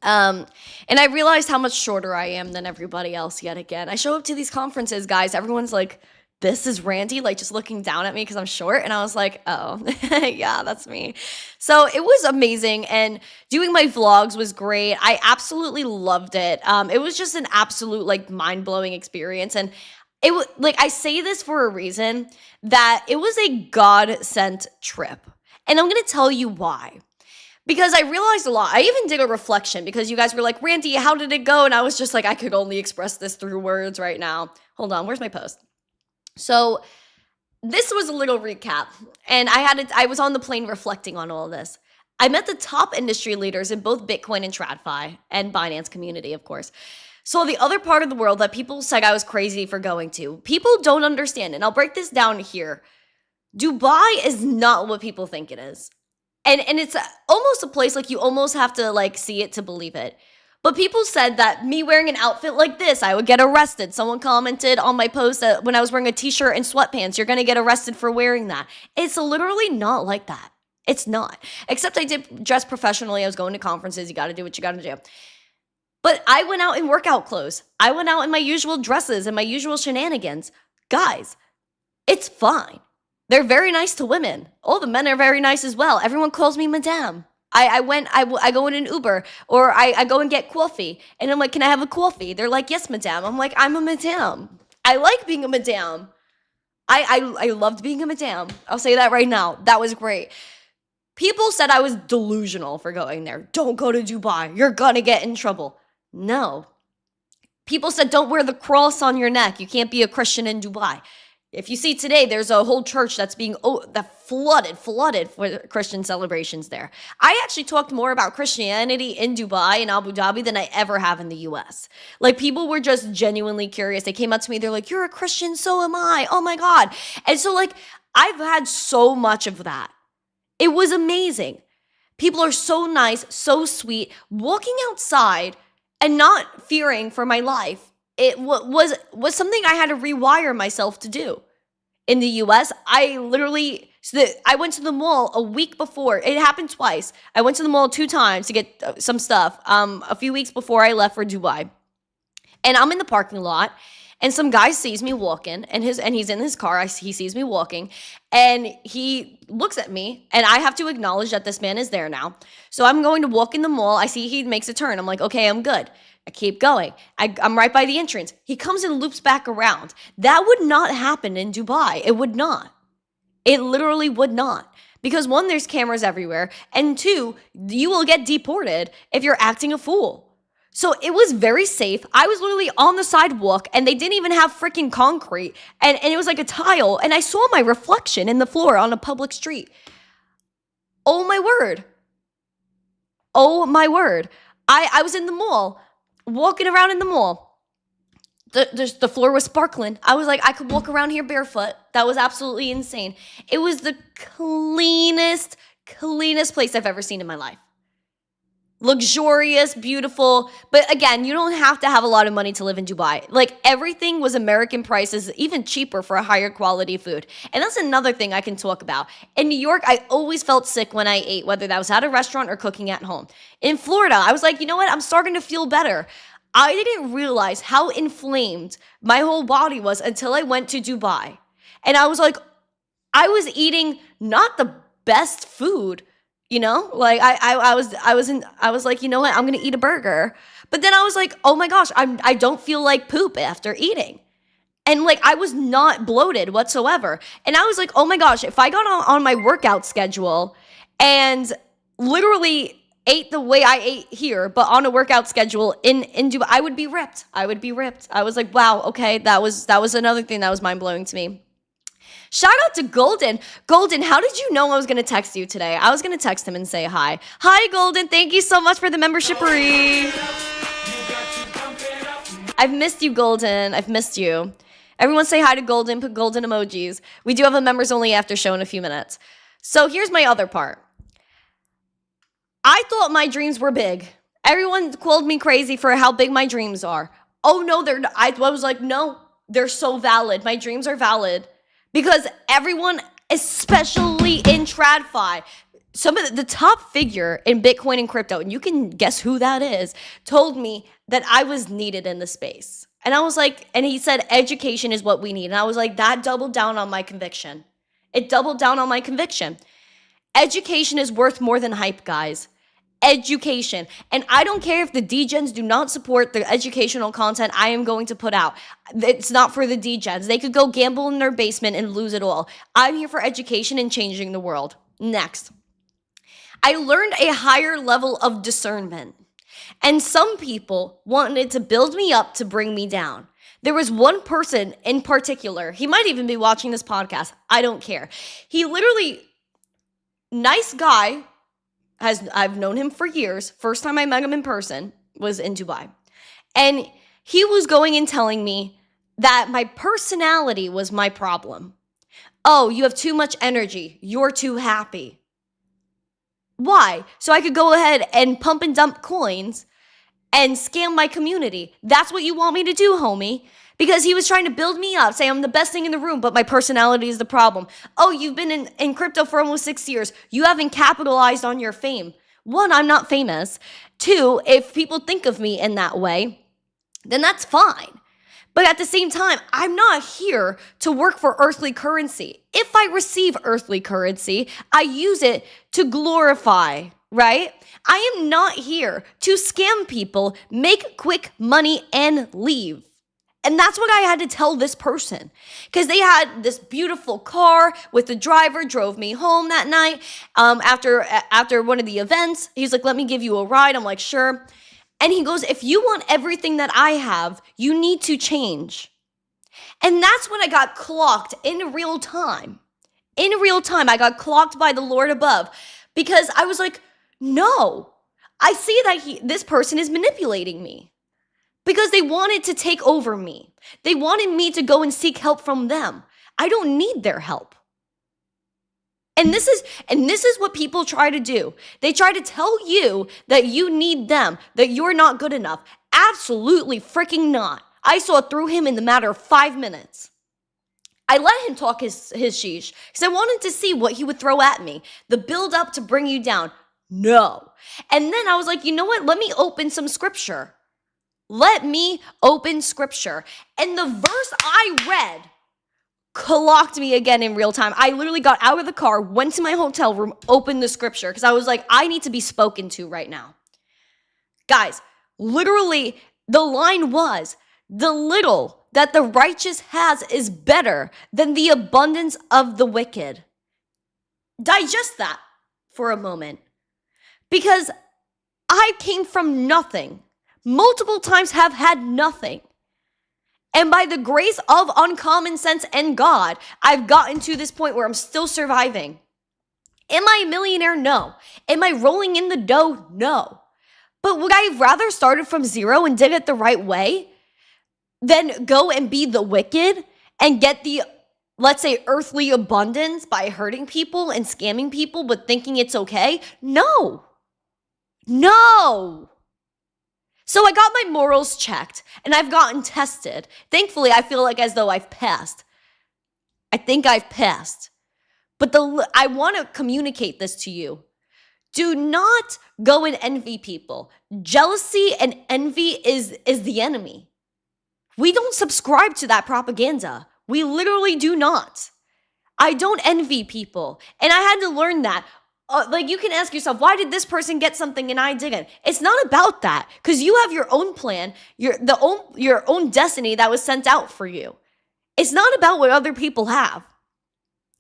And I realized how much shorter I am than everybody else yet again. I show up to these conferences, guys. Everyone's like this is Randi, like just looking down at me because I'm short. And I was like, oh, yeah, that's me. So it was amazing. And doing my vlogs was great. I absolutely loved it. It was just an absolute like mind-blowing experience. And it was like, I say this for a reason, that it was a God-sent trip. And I'm going to tell you why. Because I realized a lot. I even did a reflection because you guys were like, Randi, how did it go? And I was just like, I could only express this through words right now. Hold on, where's my post? So this was a little recap. And I was on the plane reflecting on all of this. I met the top industry leaders in both Bitcoin and TradFi and Binance community, of course. So the other part of the world that people said I was crazy for going to, people don't understand. And I'll break this down here. Dubai is not what people think it is. And it's almost a place like you almost have to like see it to believe it. But people said that me wearing an outfit like this, I would get arrested. Someone commented on my post that when I was wearing a t-shirt and sweatpants, you're going to get arrested for wearing that. It's literally not like that. It's not. Except I did dress professionally. I was going to conferences. You got to do what you got to do. But I went out in workout clothes. I went out in my usual dresses and my usual shenanigans. Guys, it's fine. They're very nice to women. All the men are very nice as well. Everyone calls me madame. I go in an Uber or I go and get coffee. And I'm like, can I have a coffee? They're like, yes, madame. I'm like, I'm a madame. I like being a madame. I loved being a madame. I'll say that right now. That was great. People said I was delusional for going there. Don't go to Dubai. You're going to get in trouble. No. People said, don't wear the cross on your neck. You can't be a Christian in Dubai. If you see today, there's a whole church that's being flooded with Christian celebrations there. I actually talked more about Christianity in Dubai and Abu Dhabi than I ever have in the US. Like, people were just genuinely curious. They came up to me, they're like, you're a Christian, so am I. Oh my God. And so like, I've had so much of that. It was amazing. People are so nice, so sweet, walking outside and not fearing for my life. It was something I had to rewire myself to do. In the US, I went to the mall a week before. It happened twice. I went to the mall 2 times to get some stuff a few weeks before I left for Dubai. And I'm in the parking lot, and some guy sees me walking, and he's in his car. He sees me walking, and he looks at me, and I have to acknowledge that this man is there now. So I'm going to walk in the mall. I see he makes a turn. I'm like, okay, I'm good. I keep going. I'm right by the entrance. He comes and loops back around. That would not happen in Dubai. It would not. It literally would not. Because 1, there's cameras everywhere. And 2, you will get deported if you're acting a fool. So it was very safe. I was literally on the sidewalk and they didn't even have freaking concrete. And it was like a tile. And I saw my reflection in the floor on a public street. Oh my word. Oh my word. I was in the mall. Walking around in the mall. The floor was sparkling. I was like, I could walk around here barefoot. That was absolutely insane. It was the cleanest place I've ever seen in my life. Luxurious, beautiful. But again, you don't have to have a lot of money to live in Dubai. Like, everything was American prices, even cheaper for a higher quality food. And that's another thing I can talk about. In New York, I always felt sick when I ate, whether that was at a restaurant or cooking at home. In Florida, I was like, you know what? I'm starting to feel better. I didn't realize how inflamed my whole body was until I went to Dubai. And I was like, I was eating not the best food. You know, like I was like, you know what? I'm going to eat a burger. But then I was like, oh my gosh, I don't feel like poop after eating. And like, I was not bloated whatsoever. And I was like, oh my gosh, if I got on my workout schedule and literally ate the way I ate here, but on a workout schedule in Dubai, I would be ripped. I was like, wow, okay, that was another thing that was mind blowing to me. Shout out to Golden. Golden, how did you know I was going to text you today? I was going to text him and say hi. Hi, Golden. Thank you so much for the membership-y. I've missed you, Golden. I've missed you. Everyone say hi to Golden. Put golden emojis. We do have a members-only after show in a few minutes. So here's my other part. I thought my dreams were big. Everyone called me crazy for how big my dreams are. Oh, no, they're not. I was like, no, they're so valid. My dreams are valid. Because everyone, especially in TradFi, some of the top figure in Bitcoin and crypto, and you can guess who that is, told me that I was needed in the space. And I was like, and he said, education is what we need. And I was like, that doubled down on my conviction. It doubled down on my conviction. Education is worth more than hype, guys. Education. And I don't care if the degens do not support the educational content I am going to put out. It's not for the degens. They could go gamble in their basement and lose it all. I'm here for education and changing the world. Next. I learned a higher level of discernment. And some people wanted to build me up to bring me down. There was one person in particular, he might even be watching this podcast, I don't care. He literally, nice guy, I've known him for years. First time I met him in person was in Dubai. And he was going and telling me that my personality was my problem. Oh, you have too much energy. You're too happy. Why? So I could go ahead and pump and dump coins and scam my community. That's what you want me to do, homie. Because he was trying to build me up, say I'm the best thing in the room, but my personality is the problem. Oh, you've been in crypto for almost 6 years. You haven't capitalized on your fame. One, I'm not famous. Two, if people think of me in that way, then that's fine. But at the same time, I'm not here to work for earthly currency. If I receive earthly currency, I use it to glorify, right? I am not here to scam people, make quick money, and leave. And that's what I had to tell this person. Because they had this beautiful car with the driver, drove me home that night. After one of the events, he's like, let me give you a ride. I'm like, sure. And he goes, if you want everything that I have, you need to change. And that's when I got clocked in real time. In real time, I got clocked by the Lord above. Because I was like, no, I see that this person is manipulating me. Because they wanted to take over me. They wanted me to go and seek help from them. I don't need their help. And this is what people try to do. They try to tell you that you need them, that you're not good enough. Absolutely freaking not. I saw through him in the matter of 5 minutes. I let him talk his sheesh because I wanted to see what he would throw at me. The build up to bring you down. No. And then I was like, you know what? Let me open some scripture. Let me open scripture. And the verse I read clocked me again in real time. I literally got out of the car, went to my hotel room, opened the scripture because I was like, I need to be spoken to right now. Guys, literally, the line was, the little that the righteous has is better than the abundance of the wicked. Digest that for a moment. Because I came from nothing. Multiple times have had nothing. And by the grace of uncommon sense and God, I've gotten to this point where I'm still surviving. Am I a millionaire? No. Am I rolling in the dough? No. But would I have rather started from zero and did it the right way than go and be the wicked and get the, let's say, earthly abundance by hurting people and scamming people but thinking it's okay? No. No. So I got my morals checked and I've gotten tested. Thankfully, I feel like as though I've passed. I think I've passed. But I want to communicate this to you. Do not go and envy people. Jealousy and envy is the enemy. We don't subscribe to that propaganda. We literally do not. I don't envy people. And I had to learn that. You can ask yourself, why did this person get something and I didn't? It's not about that, because you have your own plan, your own destiny that was sent out for you. It's not about what other people have.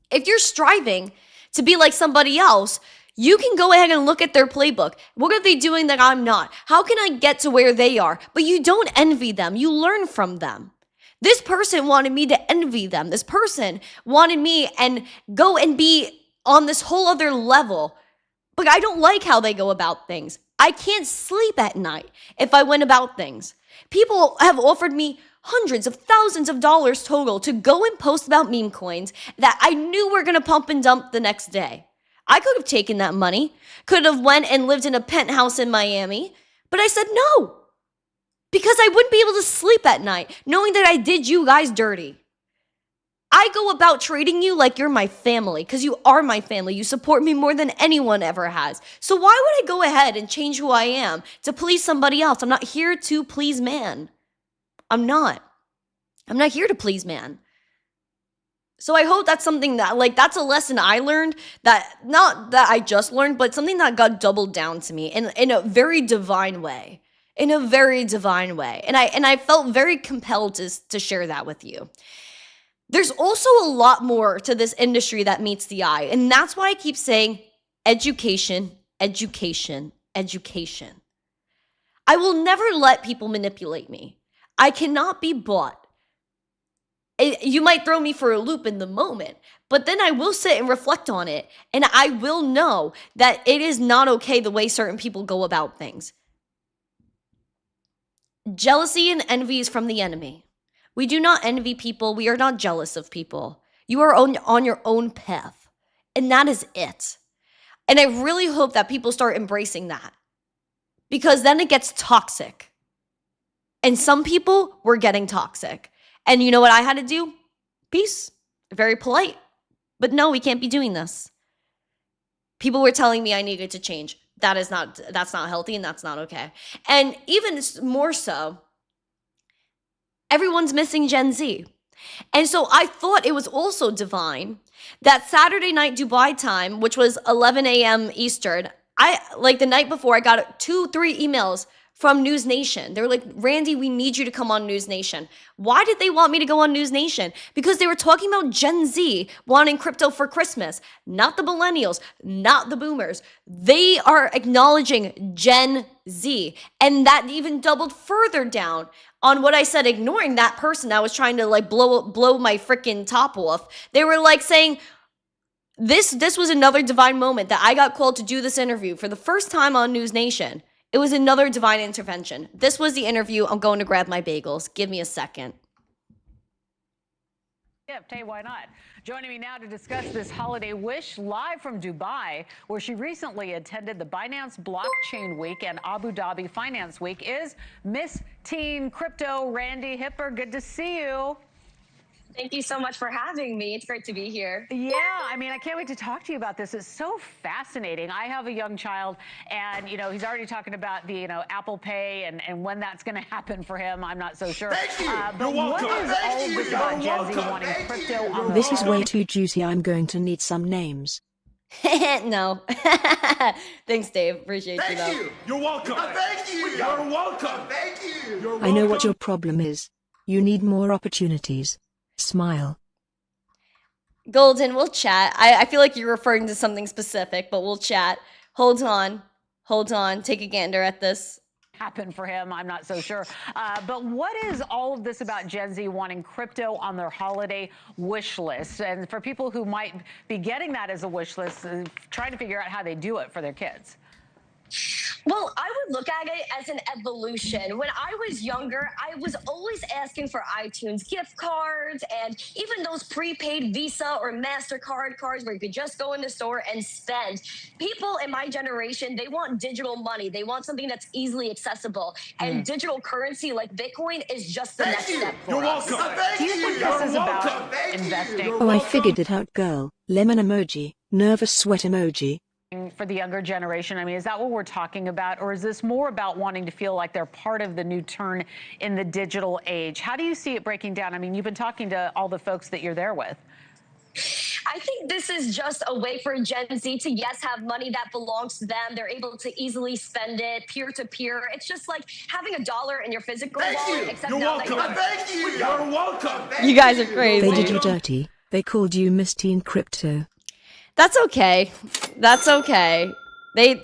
If you're striving to be like somebody else, you can go ahead and look at their playbook. What are they doing that I'm not? How can I get to where they are? But you don't envy them. You learn from them. This person wanted me to envy them. This person wanted me and go and be on this whole other level. But I don't like how they go about things. I can't sleep at night if I went about things. People have offered me hundreds of thousands of dollars total to go and post about meme coins that I knew were going to pump and dump the next day. I could have taken that money, could have went and lived in a penthouse in Miami, but I said no. Because I wouldn't be able to sleep at night knowing that I did you guys dirty. I go about treating you like you're my family because you are my family. You support me more than anyone ever has. So why would I go ahead and change who I am to please somebody else? I'm not here to please man. I'm not. I'm not here to please man. So I hope that's something that, like, that's a lesson I learned, that not that I just learned, but something that got doubled down to me in a very divine way. In a very divine way. And I felt very compelled to share that with you. There's also a lot more to this industry that meets the eye. And that's why I keep saying education, education, education. I will never let people manipulate me. I cannot be bought. You might throw me for a loop in the moment, but then I will sit and reflect on it, and I will know that it is not okay the way certain people go about things. Jealousy and envy is from the enemy. We do not envy people. We are not jealous of people. You are on your own path, and that is it. And I really hope that people start embracing that, because then it gets toxic. And some people were getting toxic. And you know what I had to do? Peace. Very polite. But no, we can't be doing this. People were telling me I needed to change. That's not healthy, and that's not okay. And even more so, everyone's missing Gen Z. And so I thought it was also divine that Saturday night Dubai time, which was 11 a.m. Eastern, the night before, I got 2-3 emails from News Nation. They were like, Randy, we need you to come on News Nation. Why did they want me to go on News Nation? Because they were talking about Gen Z wanting crypto for Christmas, not the millennials, not the boomers. They are acknowledging Gen Z. And that even doubled further down on what I said, ignoring that person that was trying to like blow my freaking top off. They were like saying, this was another divine moment that I got called to do this interview for the first time on News Nation. It was another divine intervention. This was the interview. I'm going to grab my bagels. Give me a second.
Tell you why not. Joining me now to discuss this holiday wish live from Dubai, where she recently attended the Binance Blockchain Week and Abu Dhabi Finance Week, is Miss Teen Crypto, Randi Hipper. Good to see you.
Thank you so much for having me. It's great to be here.
Yeah, I mean, I can't wait to talk to you about this. It's so fascinating. I have a young child, and, you know, he's already talking about the, Apple Pay and when that's going to happen for him. I'm not so sure.
Thank you.
But what is all this about Gen Z wanting crypto on
This is way too juicy. I'm going to need some names.
No. Thanks, Dave. Appreciate you, though.
Thank you. You're welcome. Thank you. You're welcome. Thank you. You're welcome.
I know what your problem is. You need more opportunities. Smile.
Golden, we'll chat. I feel like you're referring to something specific, but we'll chat. Hold on. Take a gander at this.
Happen for him, I'm not so sure. But what is all of this about Gen Z wanting crypto on their holiday wish list? And for people who might be getting that as a wish list, trying to figure out how they do it for their kids.
Well, I would look at it as an evolution. When I was younger, I was always asking for iTunes gift cards and even those prepaid Visa or MasterCard cards where you could just go in the store and spend. People in my generation, they want digital money. They want something that's easily accessible. And digital currency like Bitcoin is just the next step for us.
Do you think this is about investing?
Oh, I figured it out, girl. Lemon emoji. Nervous sweat emoji.
For the younger generation? I mean, is that what we're talking about? Or is this more about wanting to feel like they're part of the new turn in the digital age? How do you see it breaking down? I mean, you've been talking to all the folks that you're there with.
I think this is just a way for Gen Z to, yes, have money that belongs to them. They're able to easily spend it peer to peer. It's just like having $1 in your physical wallet, except
You're
now
welcome.
that
Thank you. You're welcome.
You guys are crazy.
They did you dirty. They called you Miss Teen Crypto.
That's okay. That's okay. They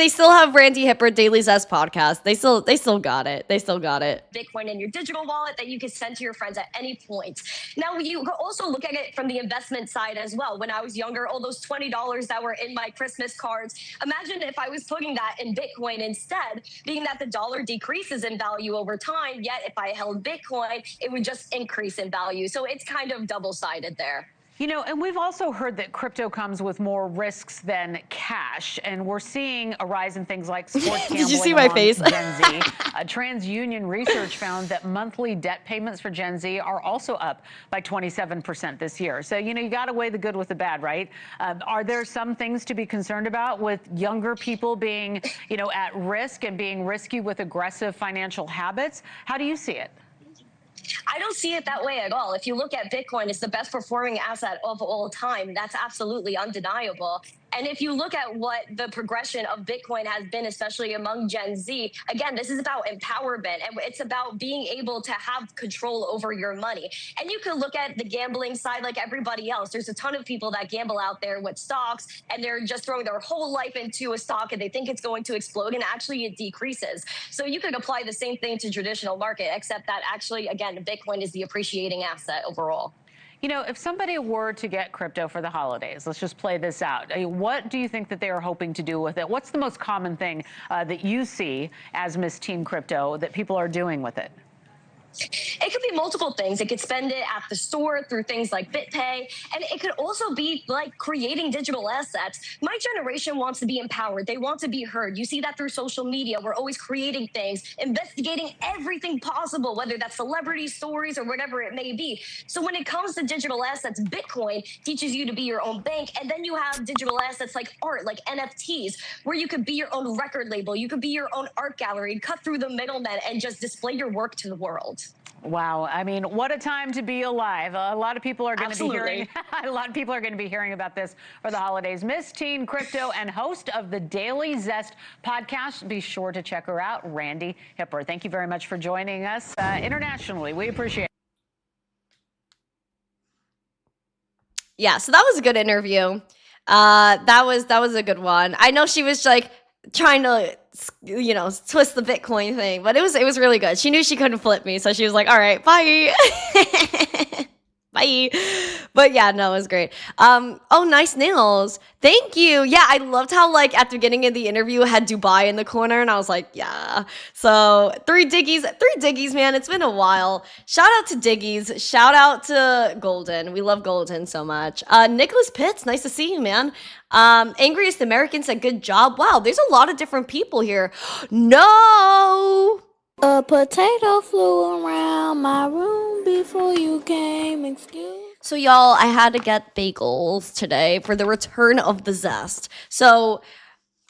still have Randi Hipper Daily Zest podcast. They still got it. They still got it.
Bitcoin in your digital wallet that you can send to your friends at any point. Now, you could also look at it from the investment side as well. When I was younger, all those $20 that were in my Christmas cards, imagine if I was putting that in Bitcoin instead, being that the dollar decreases in value over time, yet if I held Bitcoin, it would just increase in value. So it's kind of double-sided there.
You know, and we've also heard that crypto comes with more risks than cash, and we're seeing a rise in things like sports gambling.
Did you see my face?
Gen Z. TransUnion research found that monthly debt payments for Gen Z are also up by 27% this year. So, you know, you got to weigh the good with the bad, right? Are there some things to be concerned about with younger people being, you know, at risk and being risky with aggressive financial habits? How do you see it?
I don't see it that way at all. If you look at Bitcoin, it's the best performing asset of all time. That's absolutely undeniable. And if you look at what the progression of Bitcoin has been, especially among Gen Z, again, this is about empowerment and it's about being able to have control over your money. And you can look at the gambling side like everybody else. There's a ton of people that gamble out there with stocks and they're just throwing their whole life into a stock and they think it's going to explode and actually it decreases. So you could apply the same thing to traditional market, except that actually, again, Bitcoin is the appreciating asset overall.
You know, if somebody were to get crypto for the holidays, let's just play this out. What do you think that they are hoping to do with it? What's the most common thing that you see as Miss Teen Crypto that people are doing with it?
It could be multiple things. It could spend it at the store through things like BitPay, and it could also be like creating digital assets. My generation wants to be empowered. They want to be heard. You see that through social media. We're always creating things, investigating everything possible, whether that's celebrity stories or whatever it may be. So when it comes to digital assets, Bitcoin teaches you to be your own bank, and then you have digital assets like art, like NFTs, where you could be your own record label. You could be your own art gallery, cut through the middlemen, and just display your work to the world.
Wow, I mean, what a time to be alive. A lot of people are going to be hearing about this for the holidays. Miss Teen Crypto and host of the Daily Zest podcast. Be sure to check her out, Randi Hipper. Thank you very much for joining us internationally. We appreciate it.
Yeah, so that was a good interview. That was a good one. I know she was like trying to, you know, twist the Bitcoin thing, but it was really good. She knew she couldn't flip me, so she was like, all right, bye. Bye. But yeah, no, it was great. Oh, nice nails. Thank you. Yeah, I loved how like at the beginning of the interview it had Dubai in the corner, and I was like, yeah. So three diggies, man. It's been a while. Shout out to Diggies. Shout out to Golden. We love Golden so much. Nicholas Pitts, nice to see you, man. Angriest American said, good job. Wow, there's a lot of different people here. No.
A potato flew around my room before you came, excuse.
So y'all, I had to get bagels today for the return of the Zest. So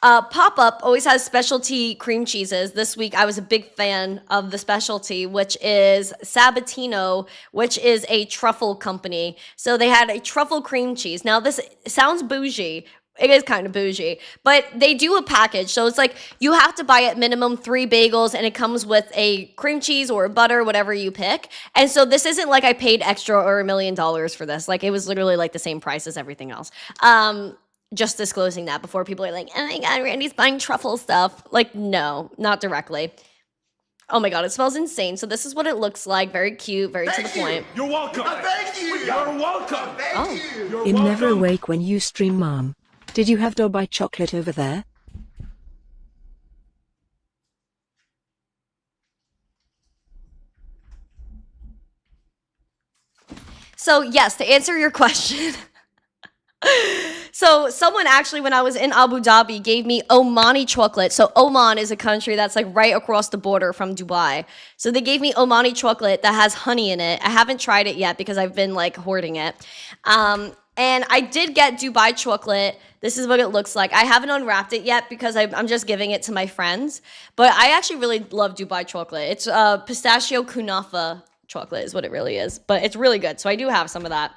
Pop-Up always has specialty cream cheeses. This week I was a big fan of the specialty, which is Sabatino, which is a truffle company. So they had a truffle cream cheese. Now this sounds bougie. It is kind of bougie, but they do a package. So it's like you have to buy at minimum 3 bagels and it comes with a cream cheese or butter, whatever you pick. And so this isn't like I paid extra or $1 million for this. Like it was literally like the same price as everything else. Just disclosing that before people are like, oh my God, Randy's buying truffle stuff. Like, no, not directly. Oh my God, it smells insane. So this is what it looks like. Very cute, very to the point.
You're welcome. Thank you. You're welcome. Thank you. You're
In
welcome.
Never Awake When You Stream Mom. Did you have Dubai chocolate over there?
So yes, to answer your question. So someone actually, when I was in Abu Dhabi, gave me Omani chocolate. So Oman is a country that's like right across the border from Dubai. So they gave me Omani chocolate that has honey in it. I haven't tried it yet because I've been like hoarding it. And I did get Dubai chocolate. This is what it looks like. I haven't unwrapped it yet because I'm just giving it to my friends. But I actually really love Dubai chocolate. It's pistachio kunafa chocolate is what it really is. But it's really good. So I do have some of that.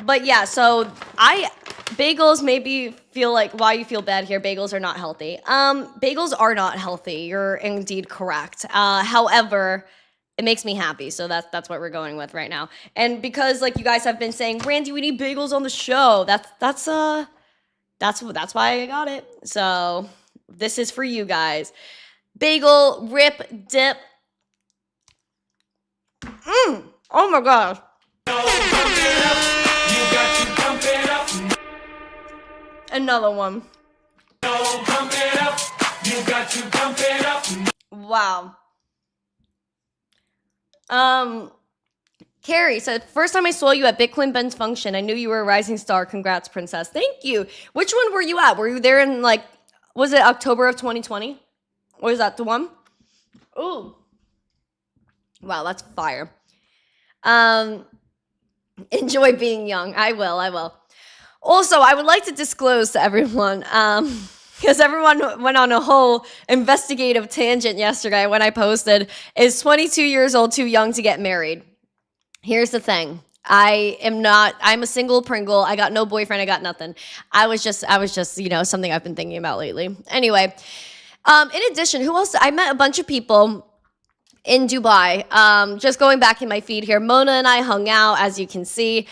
But yeah, so bagels maybe feel like why you feel bad here. Bagels are not healthy. Bagels are not healthy. You're indeed correct. However, it makes me happy, so that's what we're going with right now. And because like you guys have been saying, Randy, we need bagels on the show. That's why I got it. So this is for you guys. Bagel, rip, dip. Oh my gosh. Another one. Wow. Carrie said, first time I saw you at Bitcoin Ben's function, I knew you were a rising star. Congrats, princess. Thank you. Which one were you at? Were you there in like, was it October of 2020? Or is that the one? Ooh. Wow, that's fire. Enjoy being young. I will. Also, I would like to disclose to everyone, because everyone went on a whole investigative tangent yesterday when I posted, is 22 years old too young to get married? Here's the thing. I'm a single Pringle. I got no boyfriend. I got nothing. I was just, something I've been thinking about lately. Anyway, in addition, who else? I met a bunch of people in Dubai. Just going back in my feed here, Mona and I hung out, as you can see.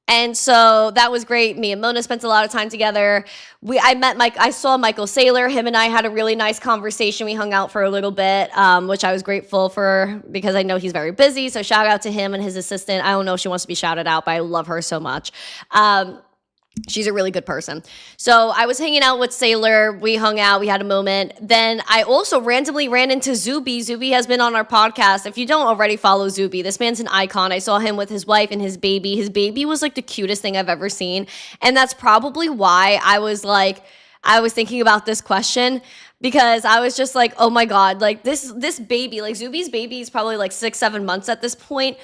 And so that was great. Me and Mona spent a lot of time together. I saw Michael Saylor. Him and I had a really nice conversation. We hung out for a little bit, which I was grateful for because I know he's very busy. So shout out to him and his assistant. I don't know if she wants to be shouted out, but I love her so much. She's a really good person. So I was hanging out with Sailor. We hung out. We had a moment. Then I also randomly ran into Zuby. Zuby has been on our podcast. If you don't already follow Zuby, this man's an icon. I saw him with his wife and his baby. His baby was like the cutest thing I've ever seen. And that's probably why I was thinking about this question, because I was just like, oh my God, like this baby, like Zuby's baby is probably like 6-7 months at this point.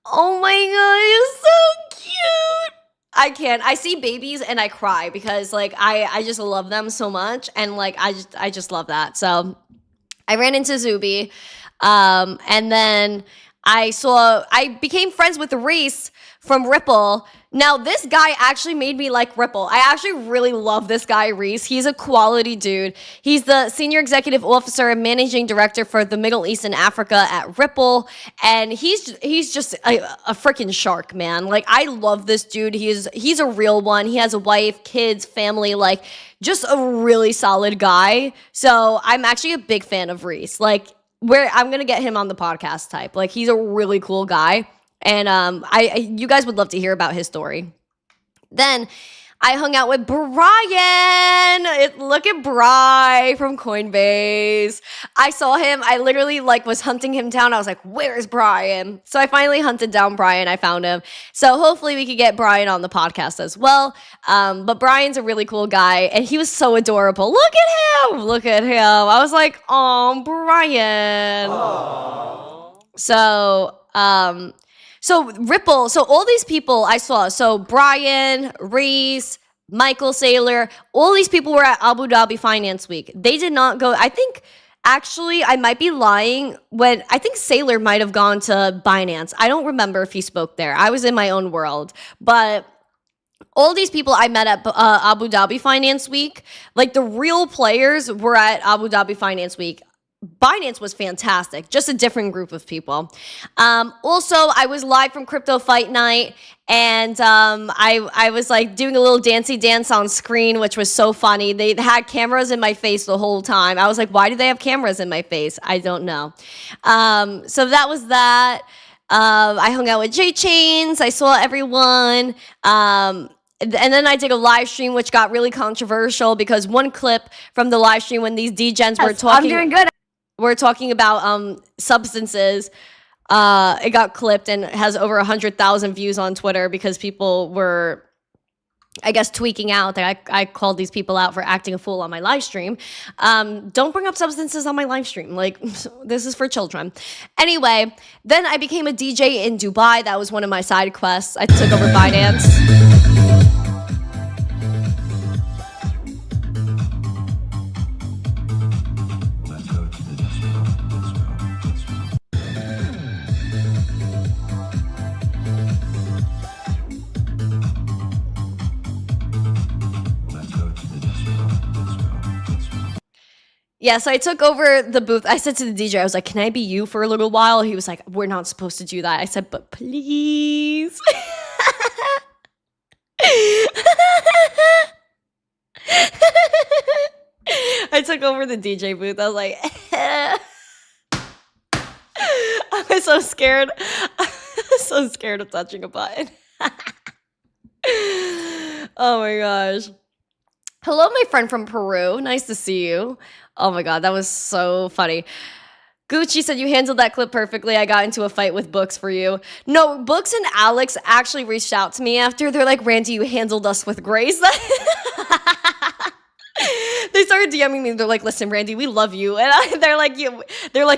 Oh my God, he's so cute. I can't. I see babies and I cry because like I just love them so much, and like I just love that. So I ran into Zuby, and then I became friends with Reese from Ripple. Now, this guy actually made me like Ripple. I actually really love this guy, Reese. He's a quality dude. He's the senior executive officer and managing director for the Middle East and Africa at Ripple. And he's just a freaking shark, man. Like, I love this dude. He's a real one. He has a wife, kids, family, like just a really solid guy. So I'm actually a big fan of Reese. Like, I'm going to get him on the podcast type. Like, he's a really cool guy. And you guys would love to hear about his story. Then I hung out with Brian. Look at Bri from Coinbase. I saw him. I literally was hunting him down. I was like, where's Brian? So I finally hunted down Brian. I found him. So hopefully we could get Brian on the podcast as well. But Brian's a really cool guy, and he was so adorable. Look at him. Look at him. I was like, oh, Brian. Aww. So Ripple, so all these people I saw, so Brian, Reese, Michael Saylor, all these people were at Abu Dhabi Finance Week. They did not go, I think, actually, I might be lying, I think Saylor might have gone to Binance. I don't remember if he spoke there. I was in my own world. But all these people I met at Abu Dhabi Finance Week, like the real players were at Abu Dhabi Finance Week. Binance was fantastic, just a different group of people. Also, I was live from Crypto Fight Night, and I was like doing a little dancey dance on screen, which was so funny. They had cameras in my face the whole time. I was like, why do they have cameras in my face? I don't know. So that was that. I hung out with J-Chains. I saw everyone. And then I did a live stream, which got really controversial because one clip from the live stream when these degens were talking. I'm doing good. We're talking about substances. It got clipped and has over 100,000 views on Twitter because people were, I guess, tweaking out that I called these people out for acting a fool on my live stream. Don't bring up substances on my live stream. Like, this is for children. Anyway, then I became a DJ in Dubai. That was one of my side quests. I took over Binance. Yeah, so I took over the booth. I said to the DJ, I was like, can I be you for a little while? He was like, we're not supposed to do that. I said, but please. I took over the DJ booth. I was like, I was so scared. I was so scared of touching a button. Oh my gosh. Hello, my friend from Peru. Nice to see you. Oh my God, that was so funny. Gucci said you handled that clip perfectly. I got into a fight with Books for you. No, Books and Alex actually reached out to me after. They're like, Randy, you handled us with grace. they started DMing me. They're like, listen, Randy, we love you. And they're like,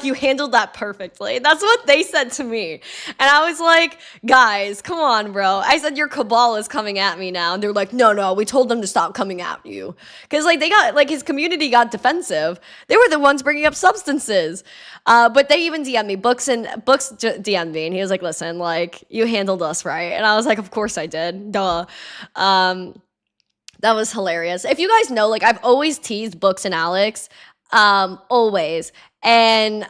you handled that perfectly. That's what they said to me. And I was like, guys, come on, bro. I said, your cabal is coming at me now. And they're like, no, we told them to stop coming at you. Because like they got, like his community got defensive. They were the ones bringing up substances. But they even DM'd me. Books DM'd me. And he was like, listen, like you handled us right. And I was like, of course I did. Duh. That was hilarious. If you guys know, like I've always teased Books and Alex, always. And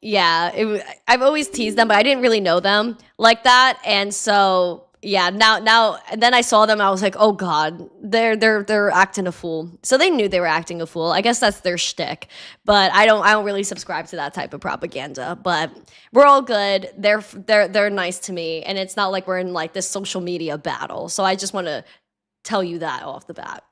yeah, I've always teased them, but I didn't really know them like that. And so yeah, now and then I saw them, I was like, oh God, they're acting a fool. So they knew they were acting a fool. I guess that's their shtick. But I don't really subscribe to that type of propaganda. But we're all good. They're nice to me, and it's not like we're in like this social media battle. So I just want to tell you that off the bat.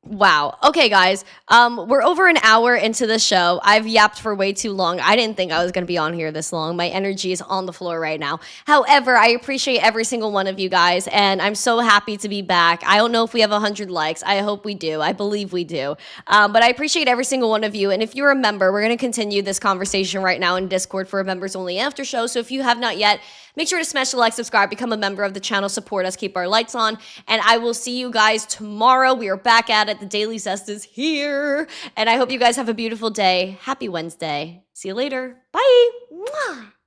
Wow. Okay, guys. We're over an hour into the show. I've yapped for way too long. I didn't think I was going to be on here this long. My energy is on the floor right now. However, I appreciate every single one of you guys, and I'm so happy to be back. I don't know if we have 100 likes. I hope we do. I believe we do. But I appreciate every single one of you. And if you're a member, we're going to continue this conversation right now in Discord for a members only after show. So if you have not yet, make sure to smash the like, subscribe, become a member of the channel, support us, keep our lights on, and I will see you guys tomorrow. We are back at it. The Daily Zest is here, and I hope you guys have a beautiful day. Happy Wednesday. See you later. Bye. Mwah.